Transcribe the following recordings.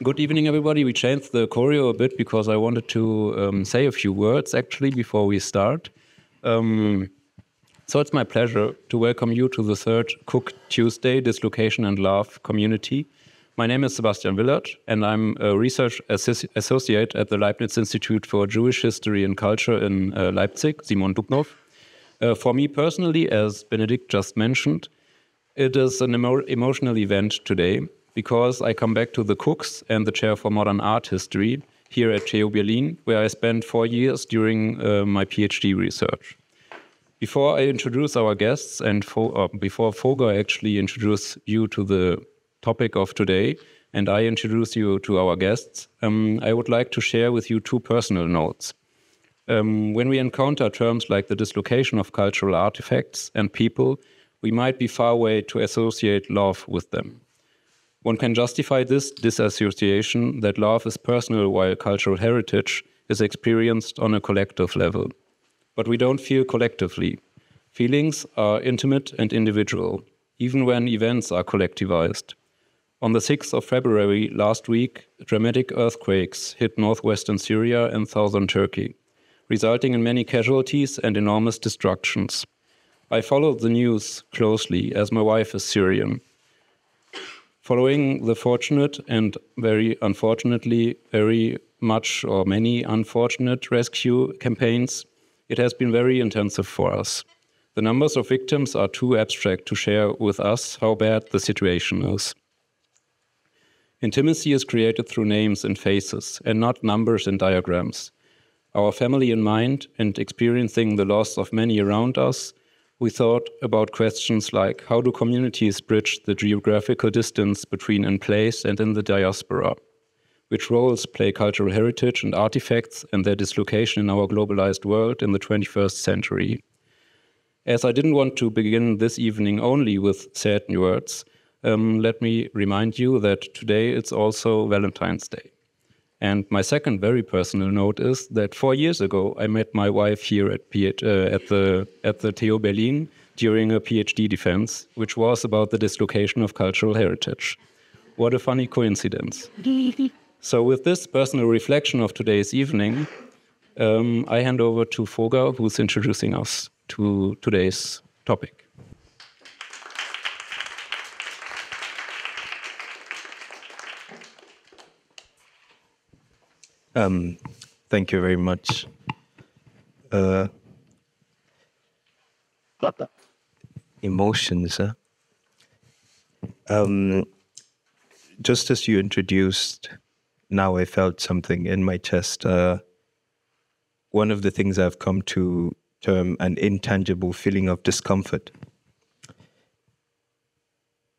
Good evening, everybody. We changed the choreo a bit because I wanted to say a few words, actually, before we start. So it's my pleasure to welcome you to the third KuK-Tuesday Dislocation and Love community. My name is Sebastian Willert, and I'm a research associate at the Leibniz Institute for Jewish History and Culture in Leipzig, Simon Dubnow. For me personally, as Benedict just mentioned, it is an emotional event today, because I come back to the KuKs and the Chair for Modern Art History here at TU Berlin, where I spent 4 years during my PhD research. Before I introduce our guests and before Foga actually introduce you to the topic of today and I introduce you to our guests, I would like to share with you two personal notes. When we encounter terms like the dislocation of cultural artifacts and people, we might be far away to associate love with them. One can justify this disassociation that love is personal while cultural heritage is experienced on a collective level. But we don't feel collectively. Feelings are intimate and individual, even when events are collectivized. On the 6th of February last week, dramatic earthquakes hit northwestern Syria and southern Turkey, resulting in many casualties and enormous destructions. I followed the news closely as my wife is Syrian. Following the fortunate and very unfortunately many unfortunate rescue campaigns, it has been very intensive for us. The numbers of victims are too abstract to share with us how bad the situation is. Intimacy is created through names and faces, and not numbers and diagrams. Our family in mind and experiencing the loss of many around us, we thought about questions like how do communities bridge the geographical distance between in place and in the diaspora? Which roles play cultural heritage and artifacts and their dislocation in our globalized world in the 21st century? As I didn't want to begin this evening only with sad words, let me remind you that today it's also Valentine's Day. And my second very personal note is that 4 years ago, I met my wife here at the TU Berlin during a PhD defense, which was about the dislocation of cultural heritage. What a funny coincidence. So with this personal reflection of today's evening, I hand over to Foga, who's introducing us to today's topic. Thank you very much. Emotions, huh? Just as you introduced, now I felt something in my chest. One of the things I've come to term an intangible feeling of discomfort.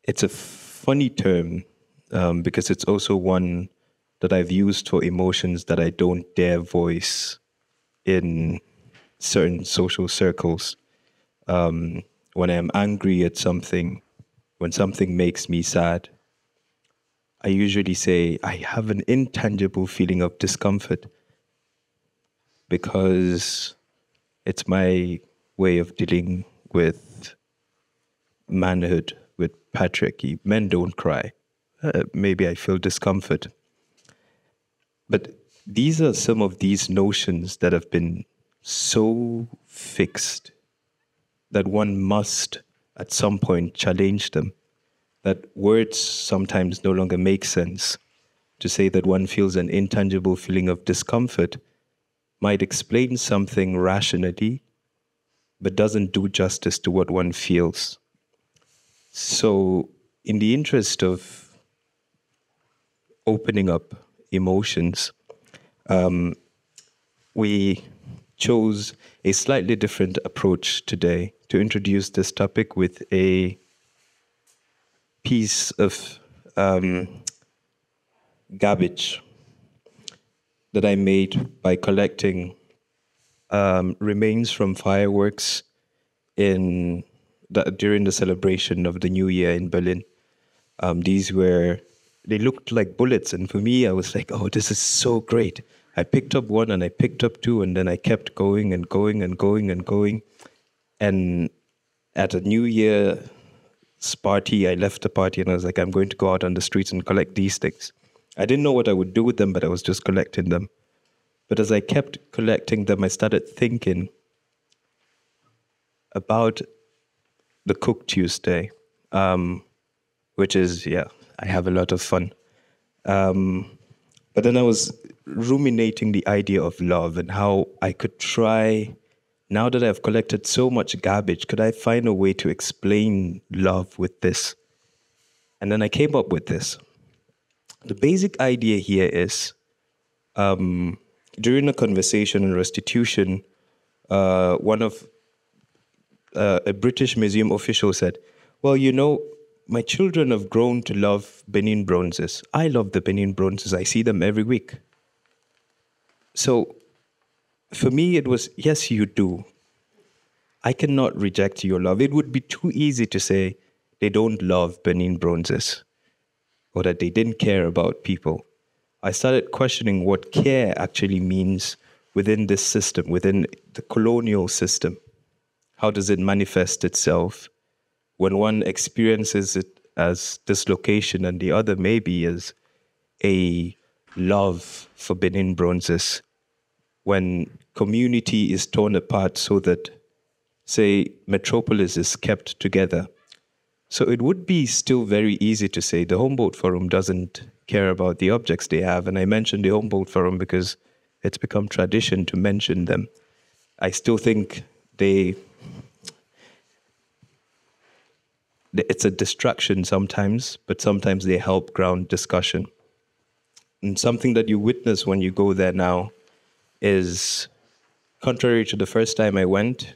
It's a funny term because it's also one that I've used for emotions that I don't dare voice in certain social circles. When I'm angry at something, when something makes me sad, I usually say, I have an intangible feeling of discomfort because it's my way of dealing with manhood, with patriarchy. Men don't cry. Maybe I feel discomfort. But these are some of these notions that have been so fixed that one must, at some point, challenge them. That words sometimes no longer make sense. To say that one feels an intangible feeling of discomfort might explain something rationally, but doesn't do justice to what one feels. So, in the interest of opening up emotions, we chose a slightly different approach today to introduce this topic with a piece of garbage that I made by collecting remains from fireworks during the celebration of the New Year in Berlin. They looked like bullets, and for me, I was like, oh, this is so great. I picked up one, and I picked up two, and then I kept going and going and going and going. And at a New Year's party, I left the party, and I was like, I'm going to go out on the streets and collect these things. I didn't know what I would do with them, but I was just collecting them. But as I kept collecting them, I started thinking about the KuK-Tuesday, which is, I have a lot of fun. But then I was ruminating the idea of love and how I could try, now that I've collected so much garbage, could I find a way to explain love with this? And then I came up with this. The basic idea here is, during a conversation on restitution, one of a British museum official said, well, you know, my children have grown to love Benin bronzes. I love the Benin bronzes. I see them every week. So for me, it was, yes, you do. I cannot reject your love. It would be too easy to say they don't love Benin bronzes or that they didn't care about people. I started questioning what care actually means within this system, within the colonial system. How does it manifest itself? When one experiences it as dislocation and the other maybe as a love for Benin bronzes, when community is torn apart so that, say, metropolis is kept together. So it would be still very easy to say the Humboldt Forum doesn't care about the objects they have. And I mentioned the Humboldt Forum because it's become tradition to mention them. I still think it's a distraction sometimes, but sometimes they help ground discussion. And something that you witness when you go there now is, contrary to the first time I went,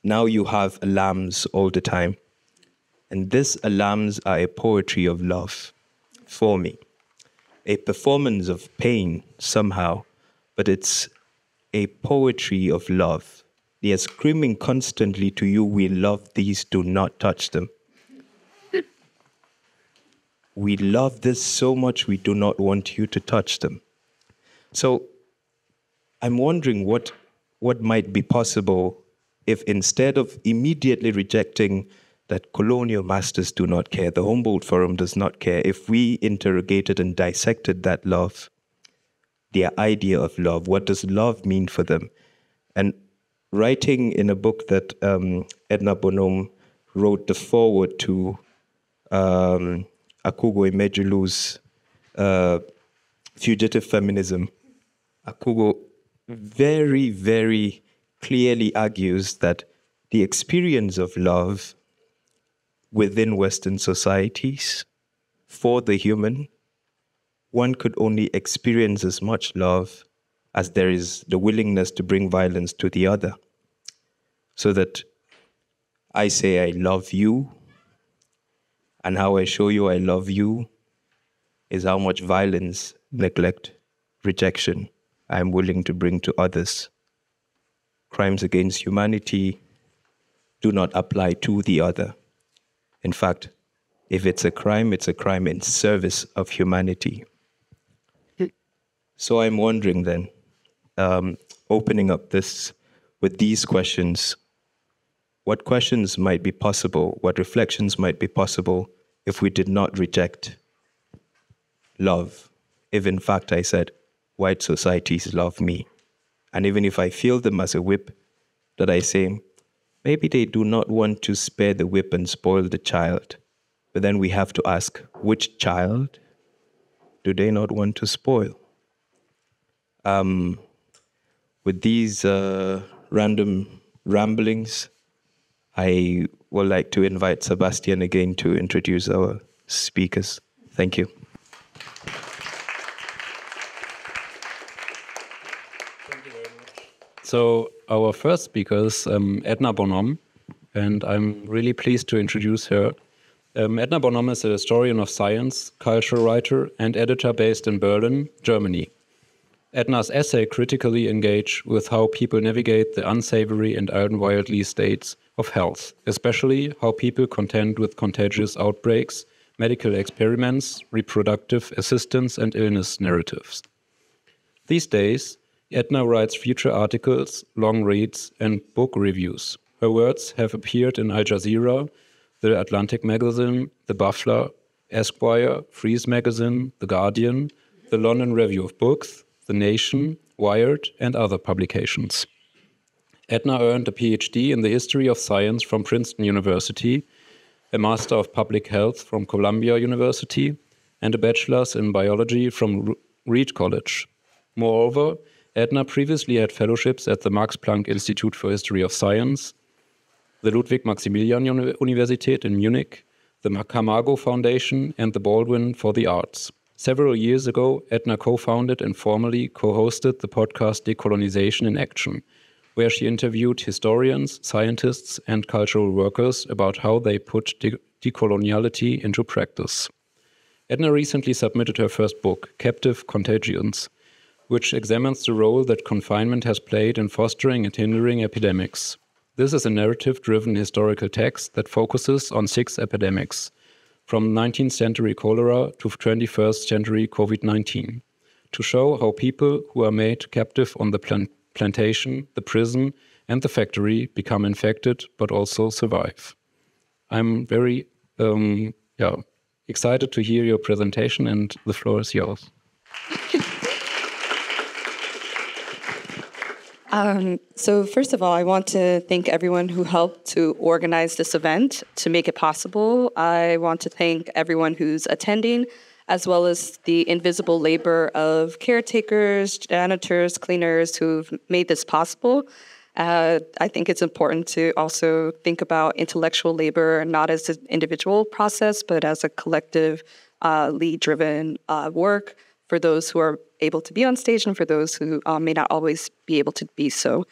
now you have alarms all the time. And these alarms are a poetry of love for me. A performance of pain somehow, but it's a poetry of love. They are screaming constantly to you, we love these, do not touch them. We love this so much, we do not want you to touch them. So I'm wondering what might be possible if instead of immediately rejecting that colonial masters do not care, the Humboldt Forum does not care, if we interrogated and dissected that love, their idea of love, what does love mean for them? And writing in a book that Edna Bonhomme wrote the foreword to Akugo Emejulu's Fugitive Feminism, Akugo very, very clearly argues that the experience of love within Western societies for the human, one could only experience as much love as there is the willingness to bring violence to the other. So that I say I love you, and how I show you I love you is how much violence, neglect, rejection I'm willing to bring to others. Crimes against humanity do not apply to the other. In fact, if it's a crime in service of humanity. So I'm wondering then, opening up this with these questions, what questions might be possible, what reflections might be possible if we did not reject love? If in fact I said, white societies love me, and even if I feel them as a whip, that I say, maybe they do not want to spare the whip and spoil the child. But then we have to ask, which child do they not want to spoil? With these random ramblings, I would like to invite Sebastian again to introduce our speakers. Thank you. So our first speaker is Edna Bonhomme, and I'm really pleased to introduce her. Edna Bonhomme is a historian of science, cultural writer, and editor based in Berlin, Germany. Edna's essay critically engage with how people navigate the unsavory and unwieldy states of health, especially how people contend with contagious outbreaks, medical experiments, reproductive assistance, and illness narratives. These days, Edna writes feature articles, long reads, and book reviews. Her words have appeared in Al Jazeera, The Atlantic Magazine, The Buffalo, Esquire, Frieze Magazine, The Guardian, the London Review of Books, The Nation, Wired, and other publications. Edna earned a PhD in the history of science from Princeton University, a Master of Public Health from Columbia University, and a bachelor's in biology from Reed College. Moreover, Edna previously had fellowships at the Max Planck Institute for History of Science, the Ludwig-Maximilian-Universität in Munich, the Camargo Foundation, and the Baldwin for the Arts. Several years ago, Edna co-founded and formally co-hosted the podcast Decolonization in Action, where she interviewed historians, scientists, and cultural workers about how they put decoloniality into practice. Edna recently submitted her first book, Captive Contagions, which examines the role that confinement has played in fostering and hindering epidemics. This is a narrative-driven historical text that focuses on 6 epidemics, from 19th century cholera to 21st century COVID-19, to show how people who are made captive on the plantation, the prison, and the factory become infected but also survive. I'm very excited to hear your presentation, and the floor is yours. So first of all, I want to thank everyone who helped to organize this event to make it possible. I want to thank everyone who's attending, as well as the invisible labor of caretakers, janitors, cleaners who've made this possible. I think it's important to also think about intellectual labor not as an individual process, but as a collectively driven work for those who are able to be on stage and for those who may not always be able to be so.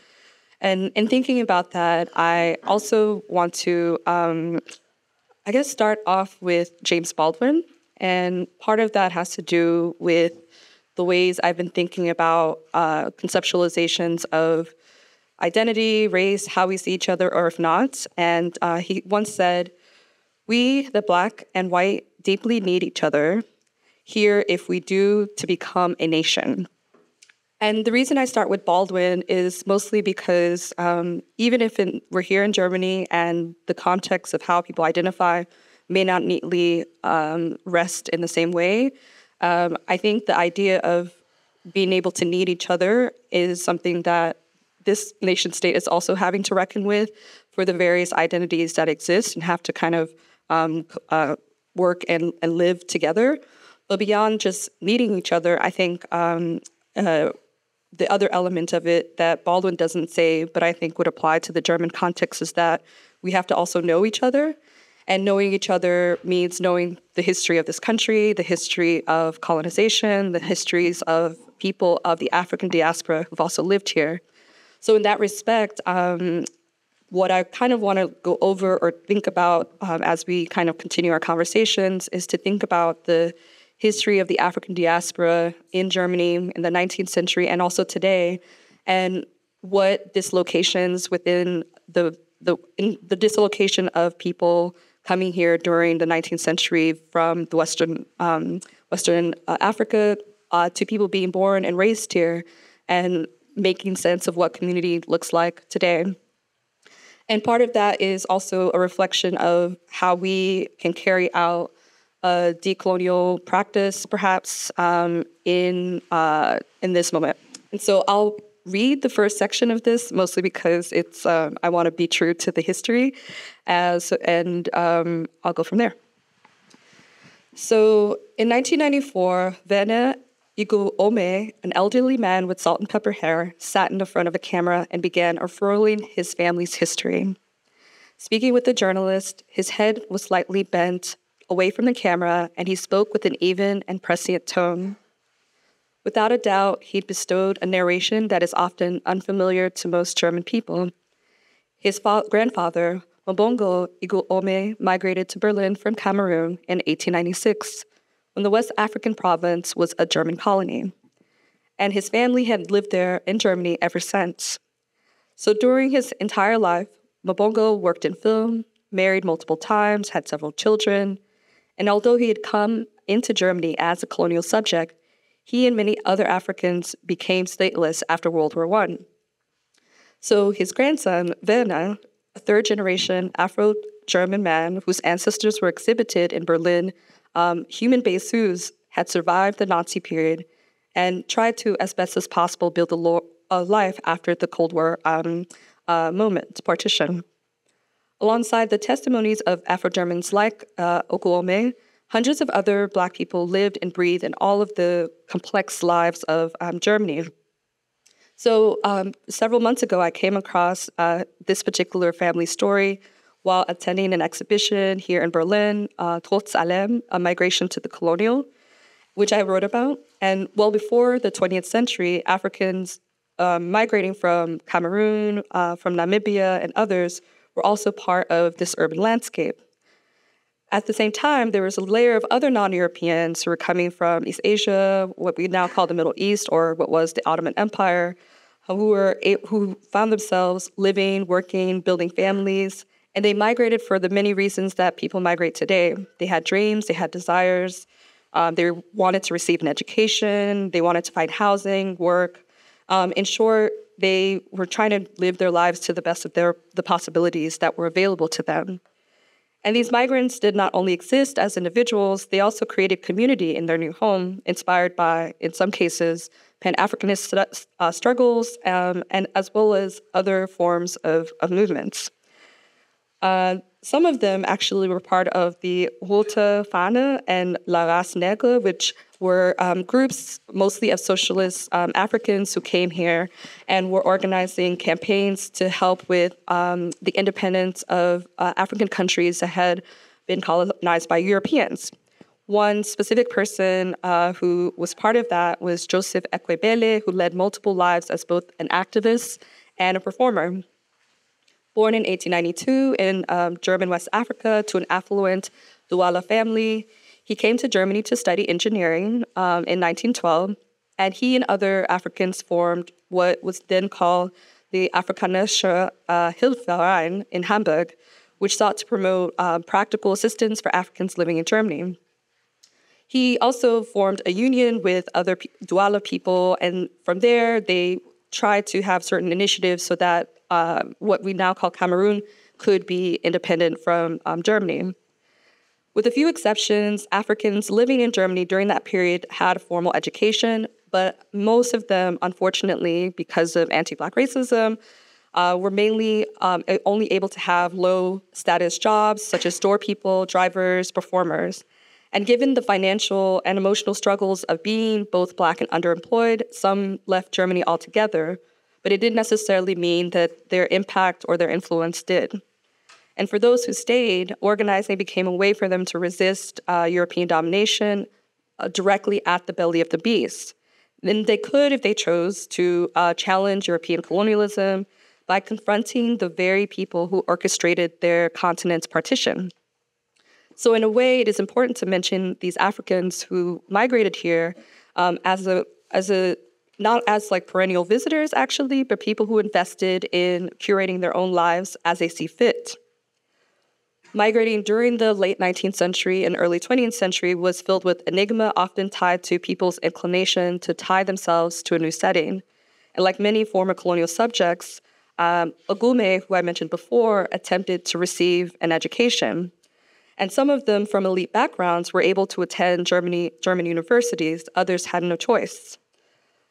And in thinking about that, I also want to, start off with James Baldwin. And part of that has to do with the ways I've been thinking about conceptualizations of identity, race, how we see each other, or if not. And he once said, "We, the Black and white, deeply need each other here if we do to become a nation." And the reason I start with Baldwin is mostly because even if we're here in Germany and the context of how people identify may not neatly rest in the same way, I think the idea of being able to need each other is something that this nation state is also having to reckon with for the various identities that exist and have to kind of work and live together. But beyond just needing each other, I think the other element of it that Baldwin doesn't say, but I think would apply to the German context, is that we have to also know each other. And knowing each other means knowing the history of this country, the history of colonization, the histories of people of the African diaspora who've also lived here. So in that respect, what I kind of want to go over or think about as we kind of continue our conversations is to think about the history of the African diaspora in Germany in the 19th century and also today, and what dislocations within the dislocation of people coming here during the 19th century from the Western Africa to people being born and raised here and making sense of what community looks like today. And part of that is also a reflection of how we can carry out a decolonial practice, perhaps, in this moment. And so I'll read the first section of this, mostly because it's I want to be true to the history, and I'll go from there. So in 1994, Vene Iguome, an elderly man with salt and pepper hair, sat in the front of a camera and began unfurling his family's history. Speaking with the journalist, his head was slightly bent away from the camera, and he spoke with an even and prescient tone. Without a doubt, he'd bestowed a narration that is often unfamiliar to most German people. His grandfather, Mbongo Iguome, migrated to Berlin from Cameroon in 1896, when the West African province was a German colony, and his family had lived there in Germany ever since. So during his entire life, Mbongo worked in film, married multiple times, had several children, and although he had come into Germany as a colonial subject, he and many other Africans became stateless after World War I. So his grandson, Werner, a third-generation Afro-German man whose ancestors were exhibited in Berlin, human besus, had survived the Nazi period and tried to, as best as possible, build a life after the Cold War partition. Alongside the testimonies of Afro-Germans like Okuome, hundreds of other Black people lived and breathed in all of the complex lives of Germany. So several months ago, I came across this particular family story while attending an exhibition here in Berlin, Trotz allem, A Migration to the Colonial, which I wrote about. And well before the 20th century, Africans migrating from Cameroon, from Namibia, and others were also part of this urban landscape. At the same time, there was a layer of other non-Europeans who were coming from East Asia, what we now call the Middle East, or what was the Ottoman Empire, who found themselves living, working, building families, and they migrated for the many reasons that people migrate today. They had dreams, they had desires, they wanted to receive an education, they wanted to find housing, work. In short, they were trying to live their lives to the best of the possibilities that were available to them. And these migrants did not only exist as individuals, they also created community in their new home, inspired by, in some cases, Pan-Africanist struggles, and as well as other forms of movements. Some of them actually were part of the Rote Fahne and La Race Nègre, which were groups mostly of socialist Africans who came here and were organizing campaigns to help with the independence of African countries that had been colonized by Europeans. One specific person who was part of that was Joseph Ekwebele, who led multiple lives as both an activist and a performer. Born in 1892 in German West Africa to an affluent Douala family, he came to Germany to study engineering in 1912, and he and other Africans formed what was then called the Afrikanische Hilfsverein in Hamburg, which sought to promote practical assistance for Africans living in Germany. He also formed a union with other Douala people, and from there they tried to have certain initiatives so that what we now call Cameroon could be independent from Germany. With a few exceptions, Africans living in Germany during that period had a formal education, but most of them, unfortunately, because of anti-Black racism, were mainly only able to have low-status jobs, such as door people, drivers, performers. And given the financial and emotional struggles of being both Black and underemployed, some left Germany altogether, but it didn't necessarily mean that their impact or their influence did. And for those who stayed, organizing became a way for them to resist European domination directly at the belly of the beast. Then they could, if they chose, to challenge European colonialism by confronting the very people who orchestrated their continent's partition. So in a way, it is important to mention these Africans who migrated here not as like perennial visitors, actually, but people who invested in curating their own lives as they see fit. Migrating during the late 19th century and early 20th century was filled with enigma, often tied to people's inclination to tie themselves to a new setting. And like many former colonial subjects, Ogume, who I mentioned before, attempted to receive an education. And some of them from elite backgrounds were able to attend German universities. Others had no choice.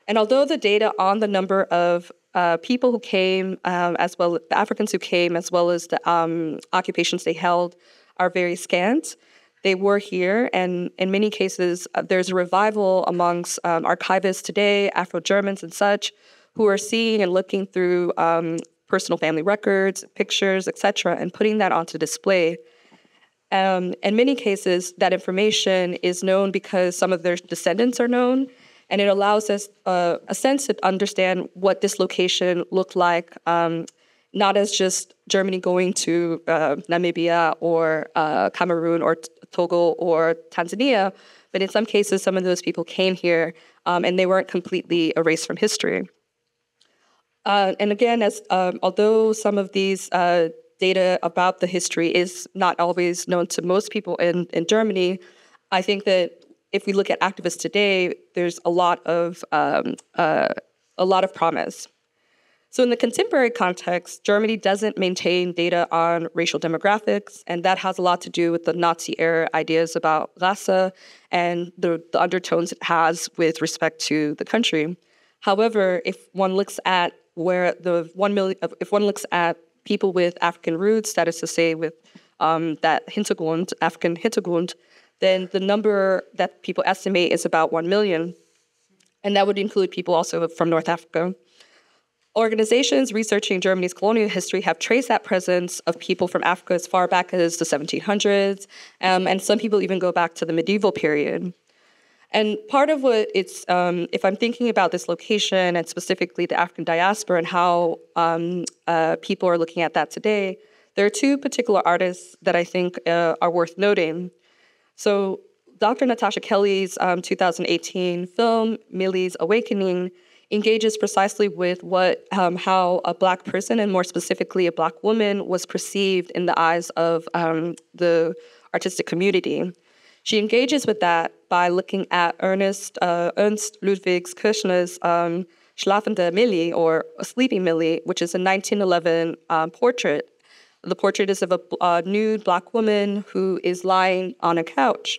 And although the data on the number of people who came, as well as the Africans who came, as well as the occupations they held, are very scant, they were here. And in many cases, there's a revival amongst archivists today, Afro-Germans and such, who are seeing and looking through personal family records, pictures, etc., and putting that onto display. In many cases, that information is known because some of their descendants are known, and it allows us a sense to understand what dislocation looked like, not as just Germany going to Namibia or Cameroon or Togo or Tanzania, but in some cases, some of those people came here and they weren't completely erased from history. And again, although some of these data about the history is not always known to most people in Germany, I think that if we look at activists today, there's a lot of promise. So in the contemporary context, Germany doesn't maintain data on racial demographics, and that has a lot to do with the Nazi-era ideas about Rasse and the undertones it has with respect to the country. However, if one looks at where the 1 million, if one looks at people with African roots, that is to say with that Hintergrund, African Hintergrund, then the number that people estimate is about 1 million. And that would include people also from North Africa. Organizations researching Germany's colonial history have traced that presence of people from Africa as far back as the 1700s, and some people even go back to the medieval period. And part of what it's, if I'm thinking about this location and specifically the African diaspora and how people are looking at that today, there are two particular artists that I think are worth noting. So Dr. Natasha Kelly's 2018 film, Millie's Awakening, engages precisely with how a Black person, and more specifically a Black woman, was perceived in the eyes of the artistic community. She engages with that by looking at Ernst Ludwig Kirchner's Schlafende Millie, or Sleeping Millie, which is a 1911 portrait. The portrait is of a nude Black woman who is lying on a couch.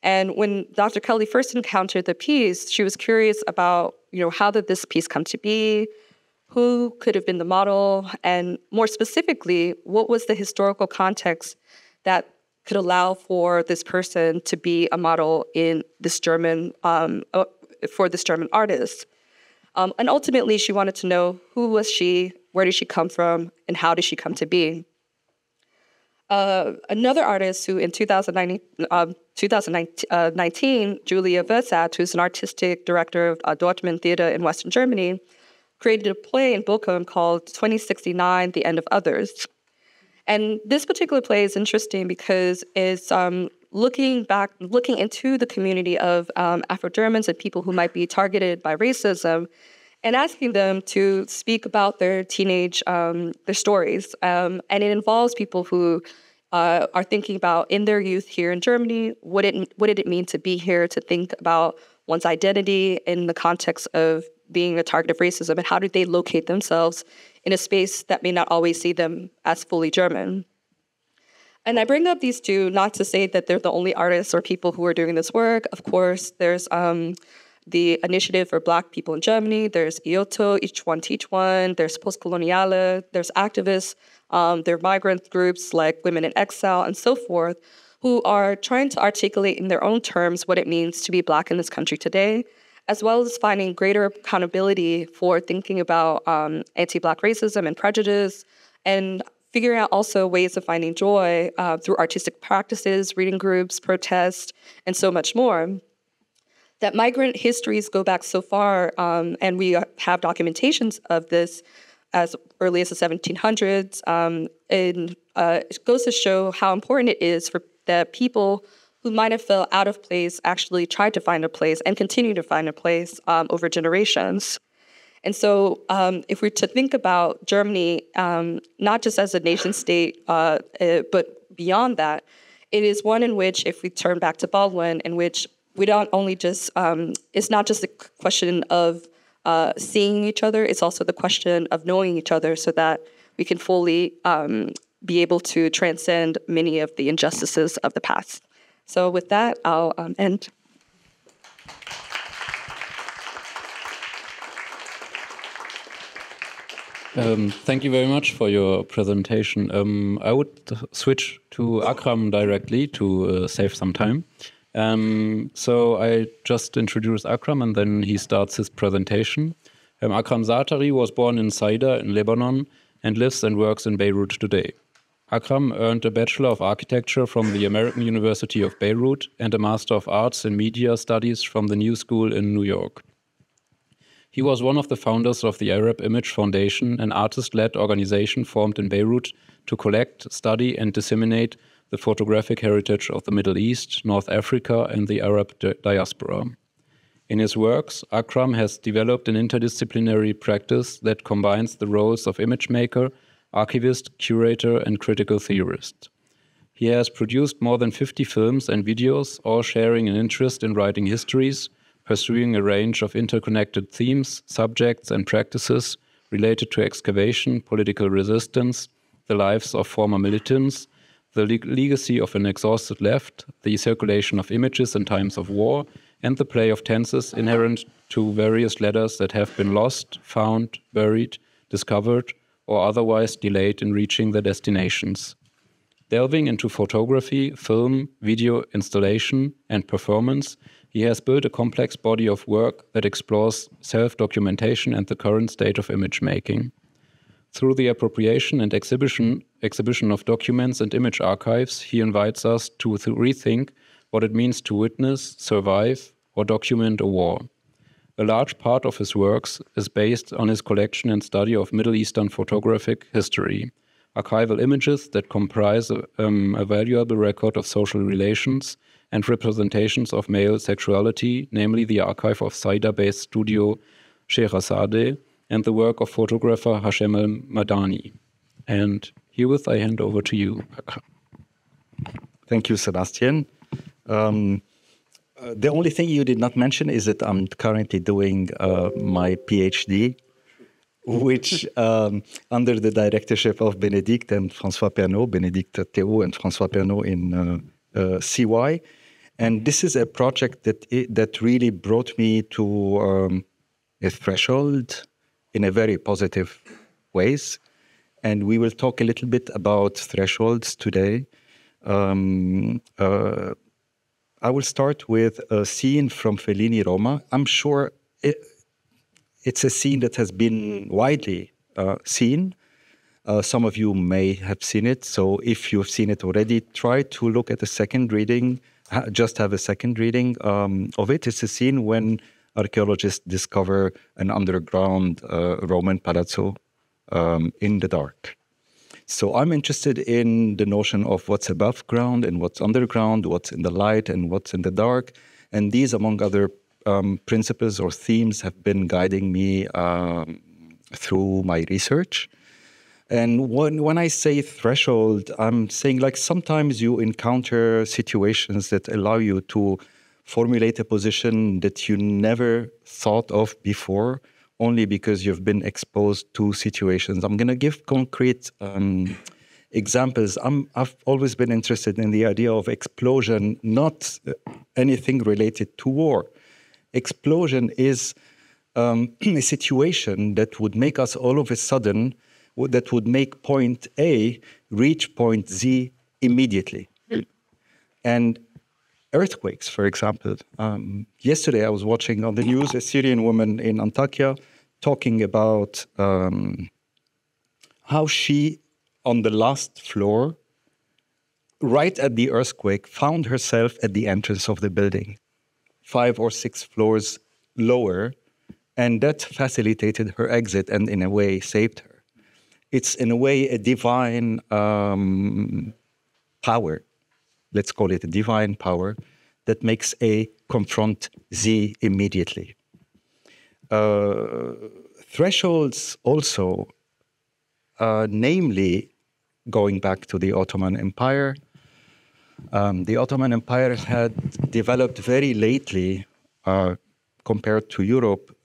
And when Dr. Kelly first encountered the piece, she was curious about, how did this piece come to be? Who could have been the model? And more specifically, what was the historical context that could allow for this person to be a model in this German, for this German artist? And ultimately, she wanted to know, who was she, where did she come from, and how did she come to be? Another artist who in 2019, Julia Versat, who's an artistic director of Dortmund Theater in Western Germany, created a play in Bochum called 2069, The End of Others. And this particular play is interesting because it's looking into the community of Afro-Germans and people who might be targeted by racism, and asking them to speak about their teenage, their stories. And it involves people who are thinking about, in their youth here in Germany, what did it mean to be here, to think about one's identity in the context of being a target of racism, and how do they locate themselves in a space that may not always see them as fully German. And I bring up these two not to say that they're the only artists or people who are doing this work. Of course, there's the Initiative for Black People in Germany, there's IOTO, Each One Teach One, there's Postcoloniale, there's activists, there are migrant groups like Women in Exile and so forth, who are trying to articulate in their own terms what it means to be Black in this country today, as well as finding greater accountability for thinking about anti-Black racism and prejudice, and figuring out also ways of finding joy through artistic practices, reading groups, protests, and so much more. That migrant histories go back so far, and we have documentations of this as early as the 1700s. And it goes to show how important it is for the people who might have felt out of place actually tried to find a place and continue to find a place over generations. And so if we're to think about Germany, not just as a nation state, but beyond that, it is one in which, if we turn back to Baldwin, in which we don't only just, it's not just a question of seeing each other, it's also the question of knowing each other so that we can fully be able to transcend many of the injustices of the past. So with that, I'll end. Thank you very much for your presentation. I would switch to Akram directly to save some time. So I just introduce Akram and then he starts his presentation. Akram Zaatari was born in Saida in Lebanon and lives and works in Beirut today. Akram earned a Bachelor of Architecture from the American University of Beirut and a Master of Arts in Media Studies from the New School in New York. He was one of the founders of the Arab Image Foundation, an artist-led organization formed in Beirut to collect, study, and disseminate the photographic heritage of the Middle East, North Africa, and the Arab diaspora. In his works, Akram has developed an interdisciplinary practice that combines the roles of image maker, archivist, curator, and critical theorist. He has produced more than 50 films and videos, all sharing an interest in writing histories, pursuing a range of interconnected themes, subjects, and practices related to excavation, political resistance, the lives of former militants, the legacy of an exhausted left, the circulation of images in times of war, and the play of tenses inherent to various letters that have been lost, found, buried, discovered, or otherwise delayed in reaching their destinations. Delving into photography, film, video installation, and performance, he has built a complex body of work that explores self-documentation and the current state of image making. Through the appropriation and exhibition of documents and image archives, he invites us to rethink what it means to witness, survive, or document a war. A large part of his works is based on his collection and study of Middle Eastern photographic history, archival images that comprise a valuable record of social relations and representations of male sexuality, namely the archive of Saida-based studio Sherazade and the work of photographer Hashem al-Madani. And herewith I hand over to you, Akram. Thank you, Sebastian. The only thing you did not mention is that I'm currently doing my PhD, which under the directorship of Bénédicte and François Pernot, Bénédicte Théo and François Pernot in CY. And this is a project that really brought me to a threshold in a very positive ways. And we will talk a little bit about thresholds today. I will start with a scene from Fellini Roma. I'm sure it's a scene that has been widely seen. Some of you may have seen it. So if you've seen it already, try to look at a second reading, just have a second reading of it. It's a scene when archaeologists discover an underground Roman palazzo in the dark. So I'm interested in the notion of what's above ground and what's underground, what's in the light and what's in the dark. And these, among other principles or themes, have been guiding me through my research. And when I say threshold, I'm saying like sometimes you encounter situations that allow you to formulate a position that you never thought of before, only because you've been exposed to situations. I'm going to give concrete examples. I've always been interested in the idea of explosion, not anything related to war. Explosion is a situation that would make us all of a sudden, that would make point A reach point Z immediately. And earthquakes, for example. Yesterday I was watching on the news a Syrian woman in Antakya talking about how she, on the last floor, right at the earthquake, found herself at the entrance of the building, 5 or 6 floors lower, and that facilitated her exit and in a way saved her. It's in a way a divine power, let's call it a divine power, that makes A confront Z immediately. Thresholds also, namely going back to the Ottoman Empire. The Ottoman Empire had developed very lately, compared to Europe,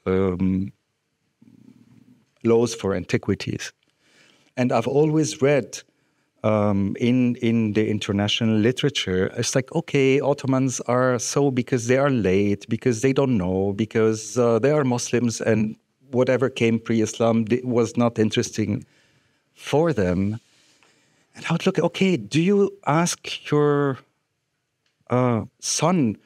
laws for antiquities. And I've always read in the international literature, it's like, okay, Ottomans are so because they are late, because they don't know, because they are Muslims, and whatever came pre-Islam was not interesting for them. And I would look, okay, do you ask your son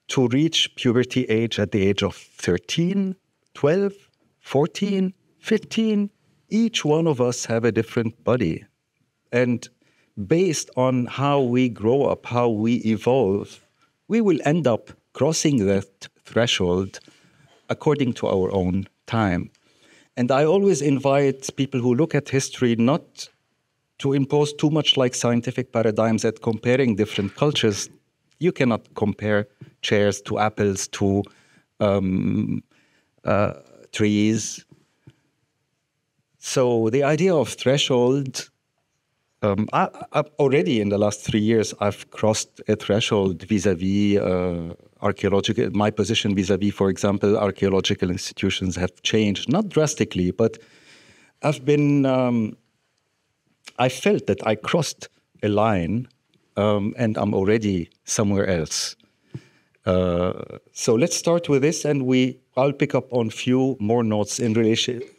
to reach puberty age at the age of 13, 12, 14, 15? Each one of us have a different body. And based on how we grow up, how we evolve, we will end up crossing that threshold according to our own time. And I always invite people who look at history not to impose too much like scientific paradigms at comparing different cultures. You cannot compare chairs to apples to trees. So the idea of threshold, already in the last 3 years, I've crossed a threshold vis-a-vis archaeological, my position vis-a-vis, for example, archaeological institutions have changed, not drastically, but I felt that I crossed a line and I'm already somewhere else. So let's start with this, and I'll pick up on few more notes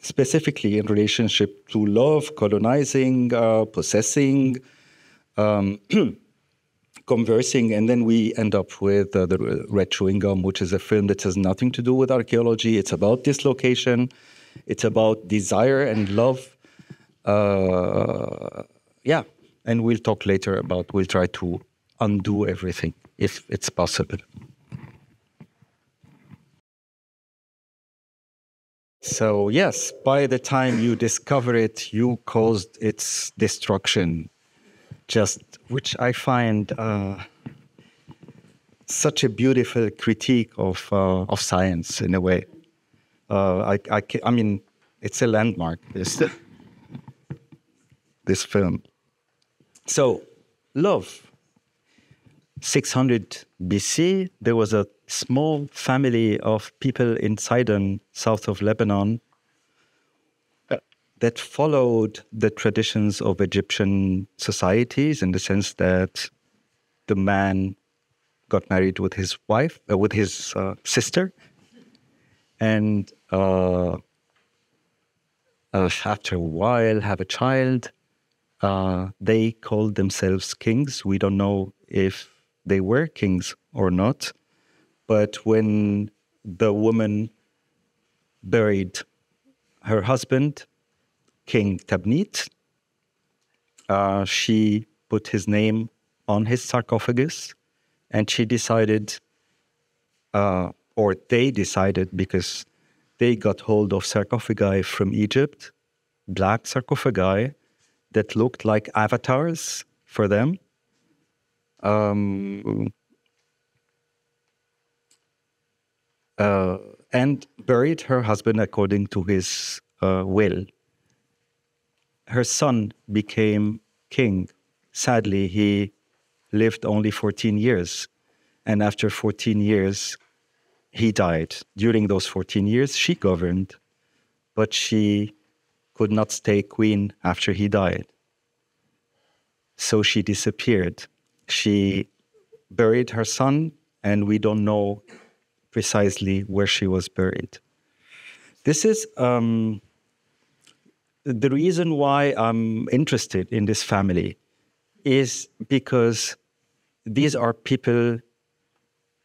specifically in relationship to love, colonizing, possessing, conversing, and then we end up with the Red Chewing Gum, which is a film that has nothing to do with archaeology. It's about dislocation. It's about desire and love. And we'll talk later we'll try to undo everything if it's possible. So yes, by the time you discover it, you caused its destruction. Which I find such a beautiful critique of science in a way. I mean, it's a landmark. This film. So, love. 600 BC, there was a small family of people in Sidon, south of Lebanon, that followed the traditions of Egyptian societies in the sense that the man got married with his wife, with his sister, and after a while have a child. They called themselves kings. We don't know if they were kings or not, but when the woman buried her husband, King Tabnit, she put his name on his sarcophagus, and she decided, or they decided, because they got hold of sarcophagi from Egypt, black sarcophagi that looked like avatars for them. And buried her husband according to his will. Her son became king. Sadly, he lived only 14 years. And after 14 years, he died. During those 14 years, she governed, but she could not stay queen after he died. So she disappeared. She buried her son, and we don't know precisely where she was buried. This is the reason why I'm interested in this family is because these are people,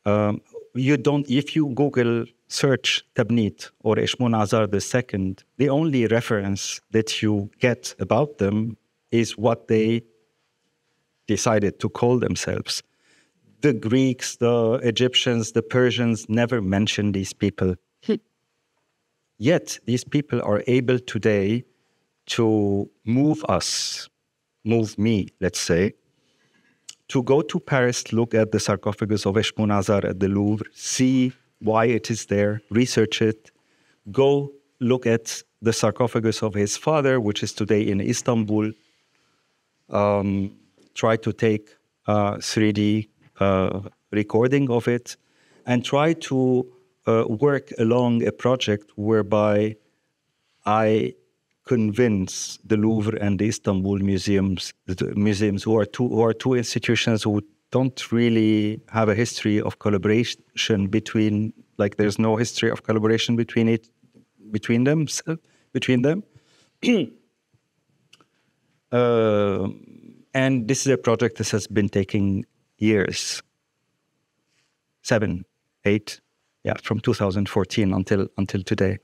if you Google search Tabnit or Eshmunazar II, the only reference that you get about them is what they decided to call themselves. The Greeks, the Egyptians, the Persians never mentioned these people. Yet these people are able today to move me, let's say, to go to Paris, look at the sarcophagus of Eshmunazar at the Louvre, see why it is there, research it, go look at the sarcophagus of his father, which is today in Istanbul, try to take 3D recording of it, and try to work along a project whereby I convince the Louvre and the Istanbul museums who are two institutions who don't really have a history of collaboration between, like there's no history of collaboration between them. And this is a project that has been taking years, 7, 8, from 2014 until today.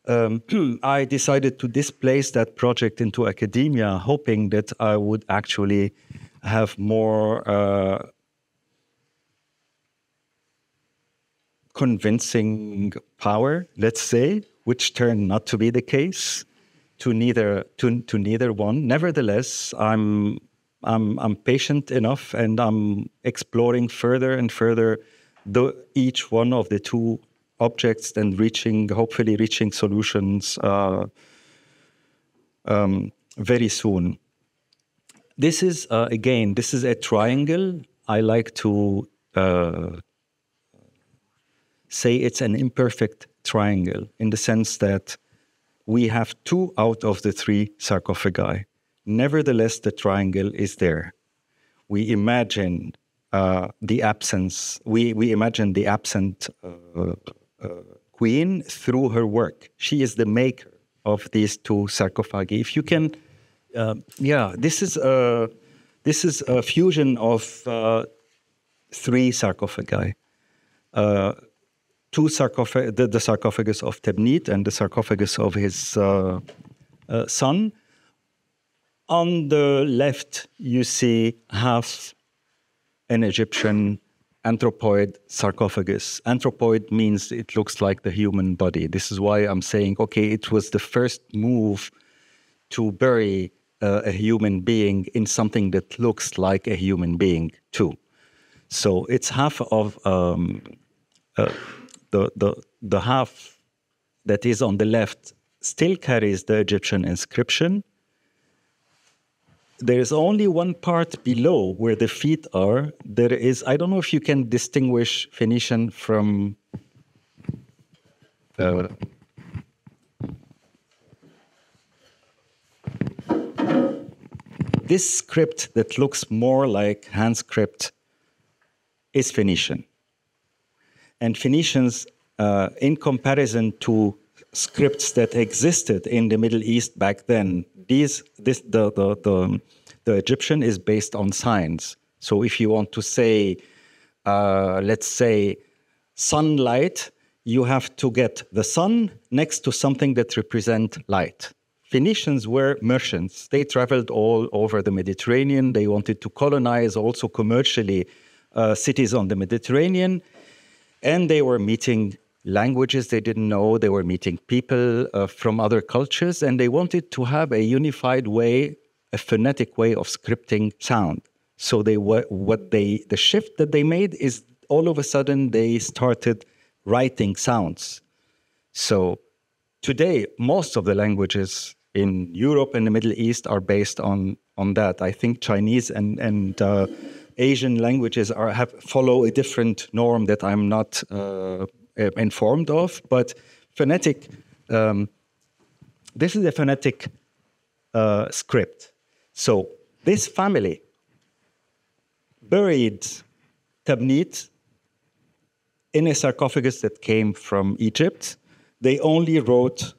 I decided to displace that project into academia, hoping that I would actually have more convincing power, let's say, which turned not to be the case to neither one. Nevertheless, I'm patient enough, and I'm exploring further and further each one of the two objects and hopefully reaching solutions very soon. This is, again, this is a triangle. I like to say it's an imperfect triangle in the sense that we have 2 out of the 3 sarcophagi. Nevertheless, the triangle is there. We imagine the absence. We imagine the absent queen through her work. She is the maker of these 2 sarcophagi. If you can, this is a fusion of 3 sarcophagi. The sarcophagus of Tebnit and the sarcophagus of his son. On the left, you see half an Egyptian anthropoid sarcophagus. Anthropoid means it looks like the human body. This is why I'm saying, okay, it was the first move to bury a human being in something that looks like a human being too. So it's half of the half that is on the left still carries the Egyptian inscription. There is only one part below where the feet are. There is, I don't know if you can distinguish Phoenician from this script that looks more like hand script is Phoenician. And Phoenicians, in comparison to scripts that existed in the Middle East back then, the Egyptian is based on signs. So if you want to say, let's say, sunlight, you have to get the sun next to something that represents light. Phoenicians were merchants. They traveled all over the Mediterranean. They wanted to colonize also commercially cities on the Mediterranean. And they were meeting languages they didn't know. They were meeting people from other cultures. And they wanted to have a unified way, a phonetic way of scripting sound. So the shift that they made is all of a sudden they started writing sounds. So today, most of the languages in Europe and the Middle East are based on that. I think Chinese and Asian languages follow a different norm that I'm not informed of. But phonetic, this is a phonetic script. So this family buried Tebnit in a sarcophagus that came from Egypt. They only wrote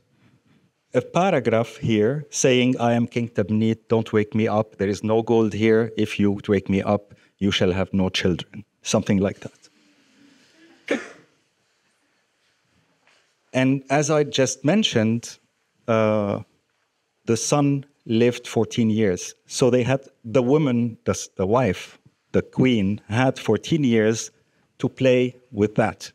a paragraph here saying, I am King Tebnit, don't wake me up. There is no gold here. If you wake me up, you shall have no children. Something like that. And as I just mentioned, the son lived 14 years. So they had the woman, the wife, the queen, had 14 years to play with that.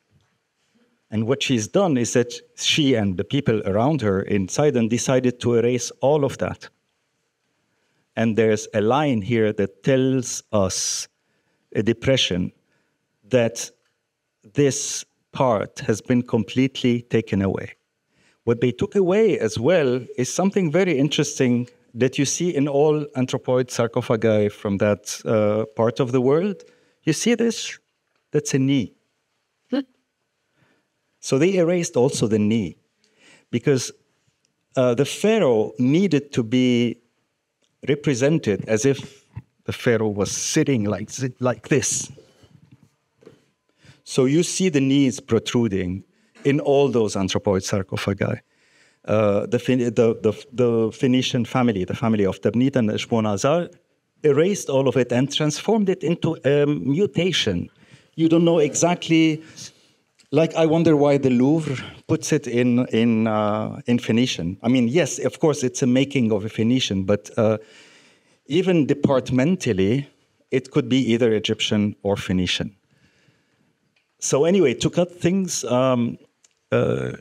And what she's done is that she and the people around her in Sidon decided to erase all of that. And there's a line here that tells us, a depression, that this part has been completely taken away. What they took away as well is something very interesting that you see in all anthropoid sarcophagi from that part of the world. You see this? That's a knee. So they erased also the knee because the pharaoh needed to be represented as if the pharaoh was sitting like this. So you see the knees protruding in all those anthropoid sarcophagi. The Phoenician family, the family of Tebnit and Eshmonazar, erased all of it and transformed it into a mutation. You don't know exactly. Like, I wonder why the Louvre puts it in Phoenician. I mean, yes, of course, it's a making of a Phoenician, but even departmentally, it could be either Egyptian or Phoenician. So anyway, to cut things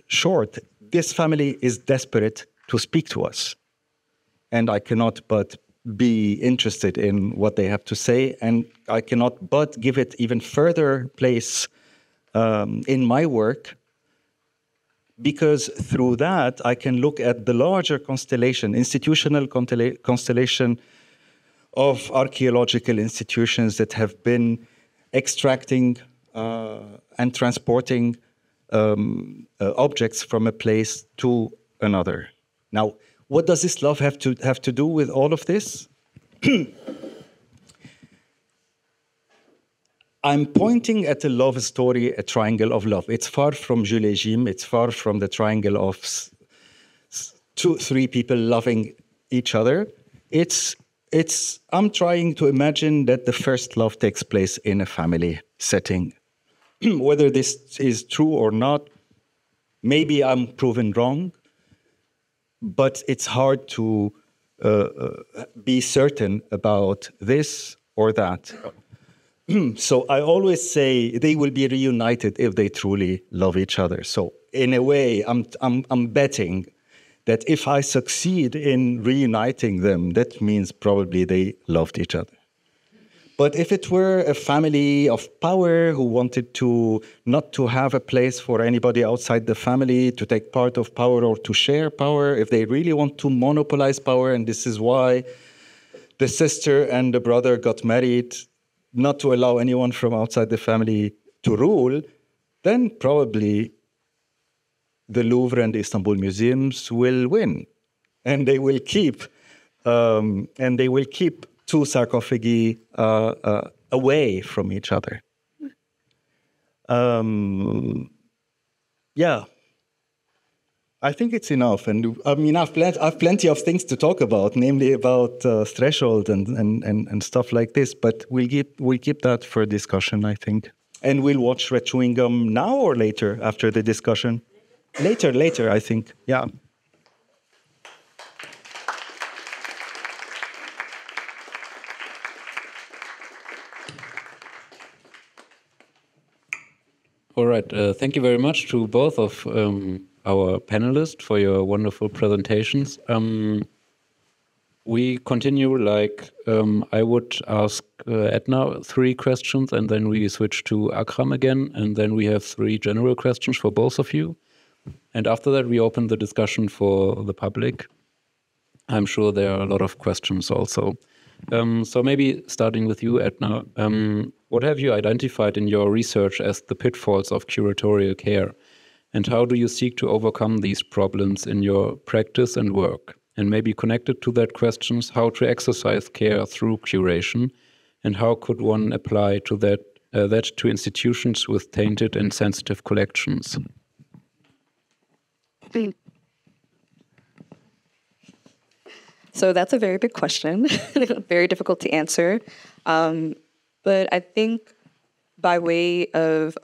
short, this family is desperate to speak to us. And I cannot but be interested in what they have to say, and I cannot but give it even further place in my work, because through that I can look at the larger constellation, institutional constellation of archaeological institutions that have been extracting and transporting objects from a place to another. Now, what does this love have to do with all of this? I'm pointing at a love story, a triangle of love. It's far from Jules Jim. It's far from the triangle of 2-3 people loving each other. I'm trying to imagine that the first love takes place in a family setting. Whether this is true or not, maybe I'm proven wrong, but it's hard to be certain about this or that. So I always say they will be reunited if they truly love each other. So in a way, I'm betting that if I succeed in reuniting them, that means probably they loved each other. But if it were a family of power who wanted to not to have a place for anybody outside the family to take part of power or to share power, if they really want to monopolize power, and this is why the sister and the brother got married, not to allow anyone from outside the family to rule, then probably the Louvre and the Istanbul museums will win, and they will keep two sarcophagi away from each other. Yeah, I think it's enough, and I mean I've plenty of things to talk about, namely about threshold and stuff like this. But we'll keep that for discussion, I think. And we'll watch Red Chewing Gum now or later after the discussion. Later, I think. Yeah. All right. Thank you very much to both of our panelists for your wonderful presentations. We continue I would ask Edna 3 questions, and then we switch to Akram again, and then we have 3 general questions for both of you. And after that, we open the discussion for the public. I'm sure there are a lot of questions also. So maybe starting with you, Edna, what have you identified in your research as the pitfalls of curatorial care? And how do you seek to overcome these problems in your practice and work? And maybe connected to that questions, how to exercise care through curation, and how could one apply to that to institutions with tainted and sensitive collections? So that's a very big question, very difficult to answer. But I think by way of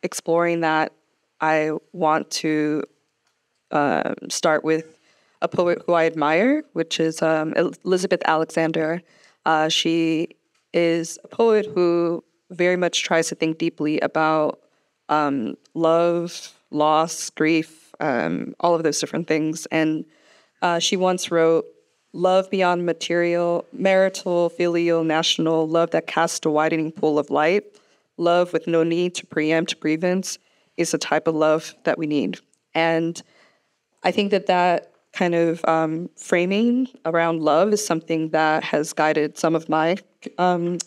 exploring that, I want to start with a poet who I admire, which is Elizabeth Alexander. She is a poet who very much tries to think deeply about love, loss, grief, all of those different things. And she once wrote, "Love beyond material, marital, filial, national, love that casts a widening pool of light, love with no need to preempt grievance is the type of love that we need." And I think that kind of framing around love is something that has guided some of my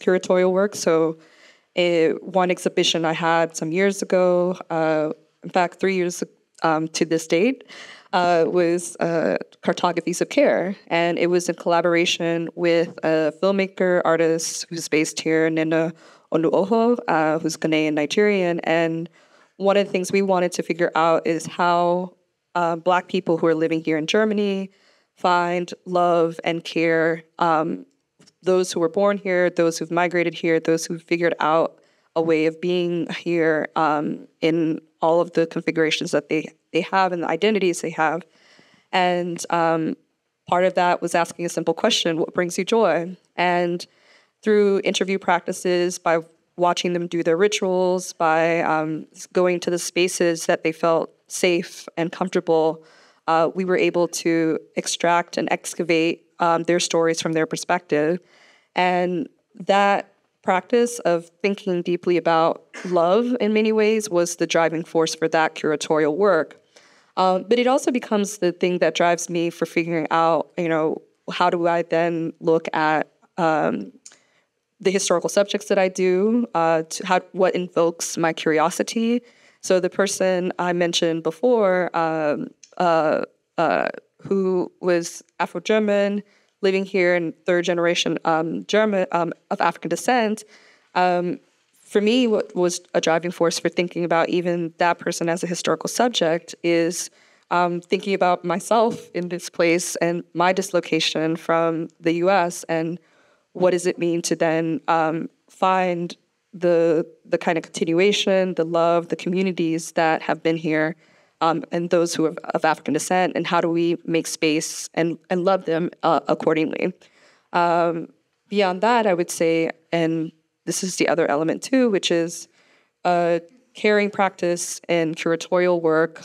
curatorial work. So one exhibition I had some years ago, in fact, 3 years to this date, was Cartographies of Care. And it was in collaboration with a filmmaker, artist who's based here, Nena Onuoho, who's Ghanaian Nigerian. And one of the things we wanted to figure out is how Black people who are living here in Germany find love and care. Those who were born here, those who've migrated here, those who've figured out a way of being here in all of the configurations that they have and the identities they have. And part of that was asking a simple question: what brings you joy? And through interview practices, by watching them do their rituals, by going to the spaces that they felt safe and comfortable, we were able to extract and excavate their stories from their perspective. And that practice of thinking deeply about love in many ways was the driving force for that curatorial work. But it also becomes the thing that drives me for figuring out, how do I then look at the historical subjects that I do, what invokes my curiosity. So the person I mentioned before, who was Afro-German, living here in third generation German of African descent, for me, what was a driving force for thinking about even that person as a historical subject is thinking about myself in this place and my dislocation from the U.S. and what does it mean to then find the kind of continuation, the love, the communities that have been here, and those who are of African descent, and how do we make space and love them accordingly. Beyond that, I would say, and this is the other element too, which is caring practice and curatorial work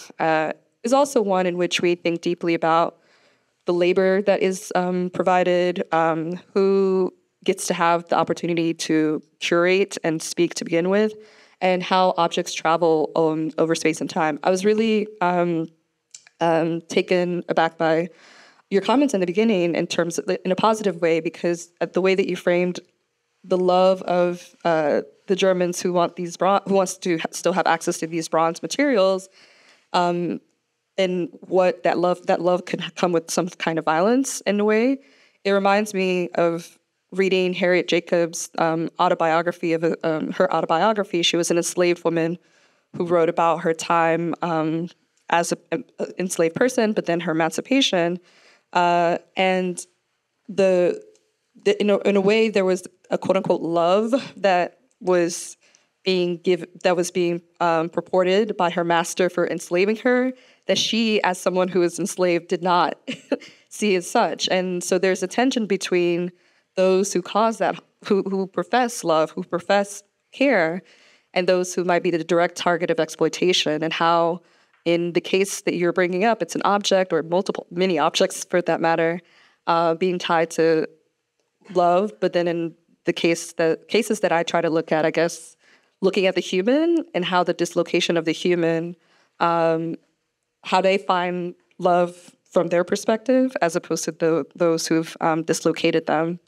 is also one in which we think deeply about the labor that is provided, who gets to have the opportunity to curate and speak to begin with, and how objects travel over space and time. I was really taken aback by your comments in the beginning in terms of, in a positive way, because the way that you framed the love of the Germans who want these who wants to still have access to these bronze materials, and what that love can come with some kind of violence in a way. It reminds me of reading Harriet Jacobs' autobiography of her autobiography. She was an enslaved woman who wrote about her time as an enslaved person, but then her emancipation, and in a way, there was a quote unquote love that was being purported by her master for enslaving her, that she, as someone who is enslaved, did not see as such. And so there's a tension between those who cause that, who profess love, who profess care, and those who might be the direct target of exploitation, and how, in the case that you're bringing up, it's an object or many objects for that matter, being tied to love, but then in the cases that I try to look at, I guess, looking at the human and how the dislocation of the human, how they find love from their perspective as opposed to those who've dislocated them.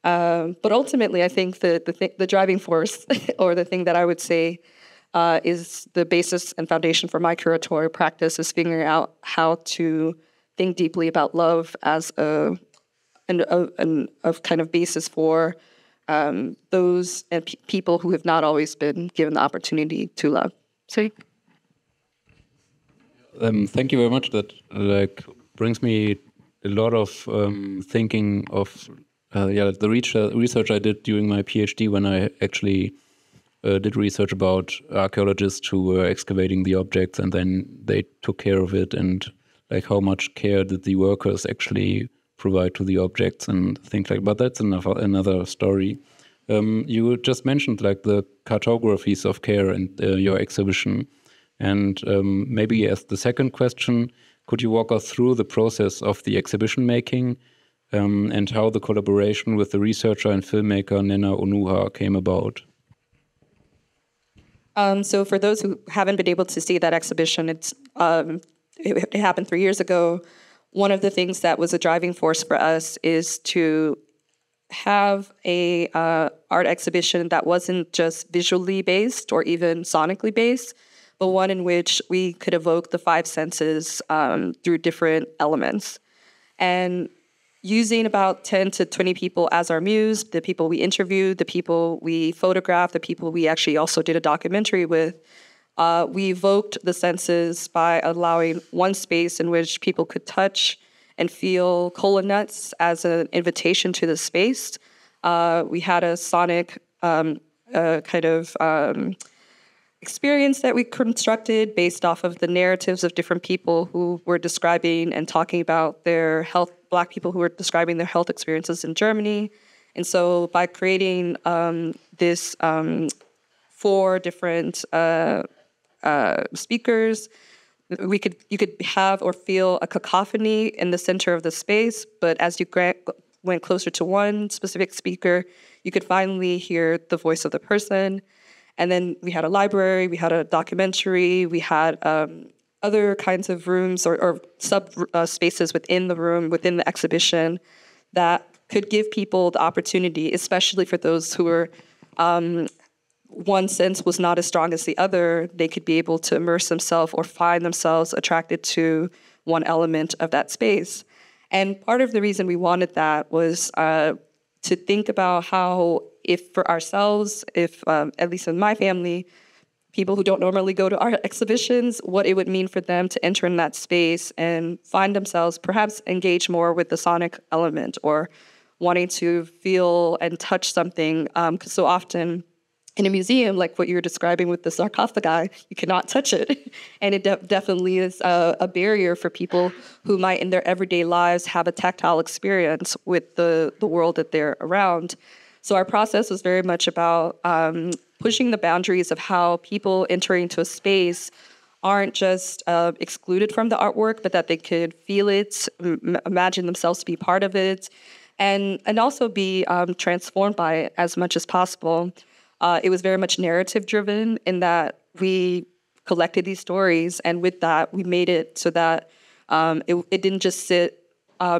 But ultimately, I think the driving force, or the thing that I would say is the basis and foundation for my curatorial practice, is figuring out how to think deeply about love as a kind of basis for those and people who have not always been given the opportunity to love. So, thank you very much. That brings me a lot of thinking of the research I did during my PhD, when I actually did research about archaeologists who were excavating the objects and then they took care of it, and how much care did the workers actually provide to the objects and things like. But that's another story. You just mentioned the cartographies of care in your exhibition, and maybe as the second question, could you walk us through the process of the exhibition making and how the collaboration with the researcher and filmmaker Nena Onuha came about? So for those who haven't been able to see that exhibition, it happened 3 years ago. One of the things that was a driving force for us is to have a art exhibition that wasn't just visually based or even sonically based, but one in which we could evoke the five senses through different elements. And using about 10 to 20 people as our muse, the people we interviewed, the people we photographed, the people we actually also did a documentary with, we evoked the senses by allowing one space in which people could touch and feel cola nuts as an invitation to the space. We had a sonic experience that we constructed based off of the narratives of different people who were describing and talking about their health, Black people who were describing their health experiences in Germany. And so by creating this 4 different speakers, you could have or feel a cacophony in the center of the space, but as you went closer to one specific speaker, you could finally hear the voice of the person. And then we had a library, we had a documentary, we had other kinds of rooms or sub spaces within the room, within the exhibition, that could give people the opportunity, especially for those who were one sense was not as strong as the other, they could be able to immerse themselves or find themselves attracted to one element of that space. And part of the reason we wanted that was to think about how, if for ourselves, if at least in my family, people who don't normally go to art exhibitions, what it would mean for them to enter in that space and find themselves perhaps engage more with the sonic element or wanting to feel and touch something. Because so often in a museum, like what you were describing with the sarcophagi, you cannot touch it. And it definitely is a barrier for people who might in their everyday lives have a tactile experience with the world that they're around. So our process was very much about pushing the boundaries of how people entering into a space aren't just excluded from the artwork, but that they could feel it, imagine themselves to be part of it, and also be transformed by it as much as possible. It was very much narrative-driven in that we collected these stories, and with that, we made it so that it didn't just sit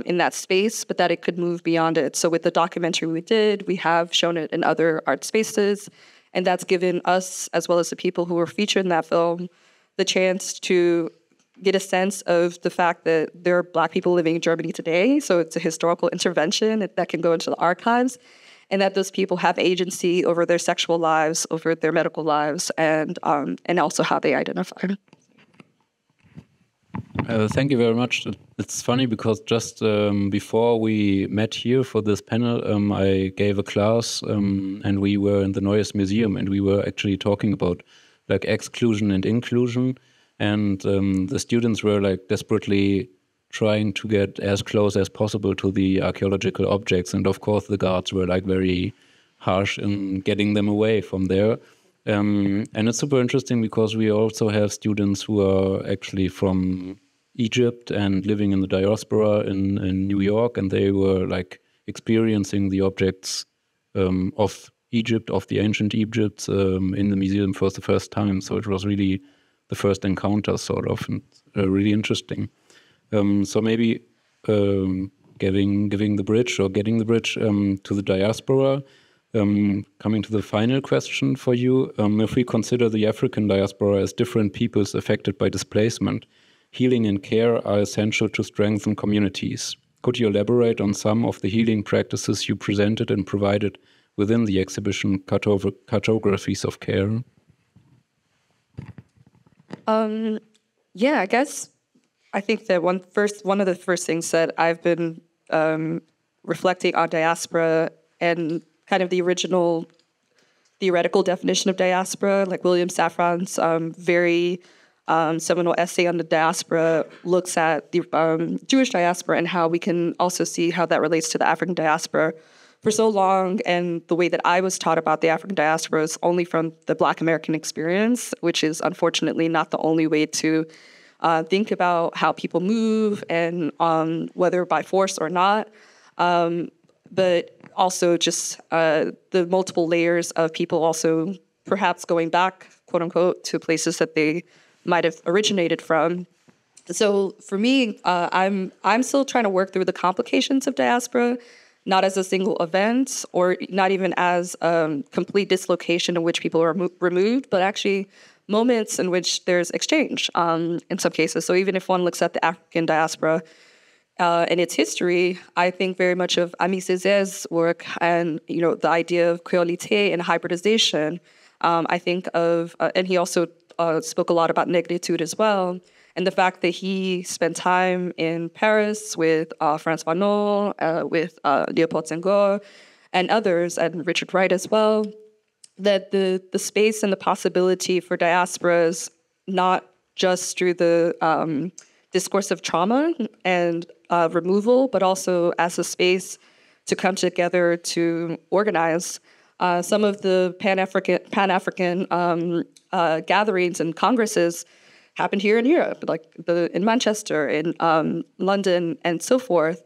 in that space, but that it could move beyond it. So with the documentary we did, we have shown it in other art spaces, and that's given us, as well as the people who were featured in that film, the chance to get a sense of the fact that there are Black people living in Germany today, so it's a historical intervention that can go into the archives, and that those people have agency over their sexual lives, over their medical lives, and also how they identify. Thank you very much. It's funny because just before we met here for this panel, I gave a class and we were in the Neues Museum and we were actually talking about like exclusion and inclusion, and the students were like desperately trying to get as close as possible to the archaeological objects, and of course the guards were like very harsh in getting them away from there. And it's super interesting because we also have students who are actually from Egypt and living in the diaspora in New York, and they were like experiencing the objects of Egypt, of the ancient Egypt, in the museum for the first time. So it was really the first encounter, sort of, and really interesting. So maybe getting the bridge to the diaspora. Coming to the final question for you, if we consider the African diaspora as different peoples affected by displacement, healing and care are essential to strengthen communities. Could you elaborate on some of the healing practices you presented and provided within the exhibition Cartographies of Care? Yeah, I guess I think that one of the first things that I've been reflecting on diaspora and kind of the original theoretical definition of diaspora, like William Safran's very seminal essay on the diaspora looks at the Jewish diaspora and how we can also see how that relates to the African diaspora. For so long, and the way that I was taught about the African diaspora is only from the Black American experience, which is unfortunately not the only way to think about how people move and whether by force or not, but also just the multiple layers of people also perhaps going back, quote unquote, to places that they might have originated from. So for me, I'm still trying to work through the complications of diaspora, not as a single event or not even as complete dislocation in which people are removed, but actually moments in which there's exchange in some cases. So even if one looks at the African diaspora and its history, I think very much of Ami Cézaire's work and the idea of créolité and hybridization. I think of, and he also spoke a lot about negritude as well, and the fact that he spent time in Paris with Frantz Fanon, with Léopold Senghor, and others, and Richard Wright as well, that the space and the possibility for diasporas, not just through the discourse of trauma and removal, but also as a space to come together to organize. Some of the Pan-African gatherings and congresses happened here in Europe, like in Manchester, in London, and so forth.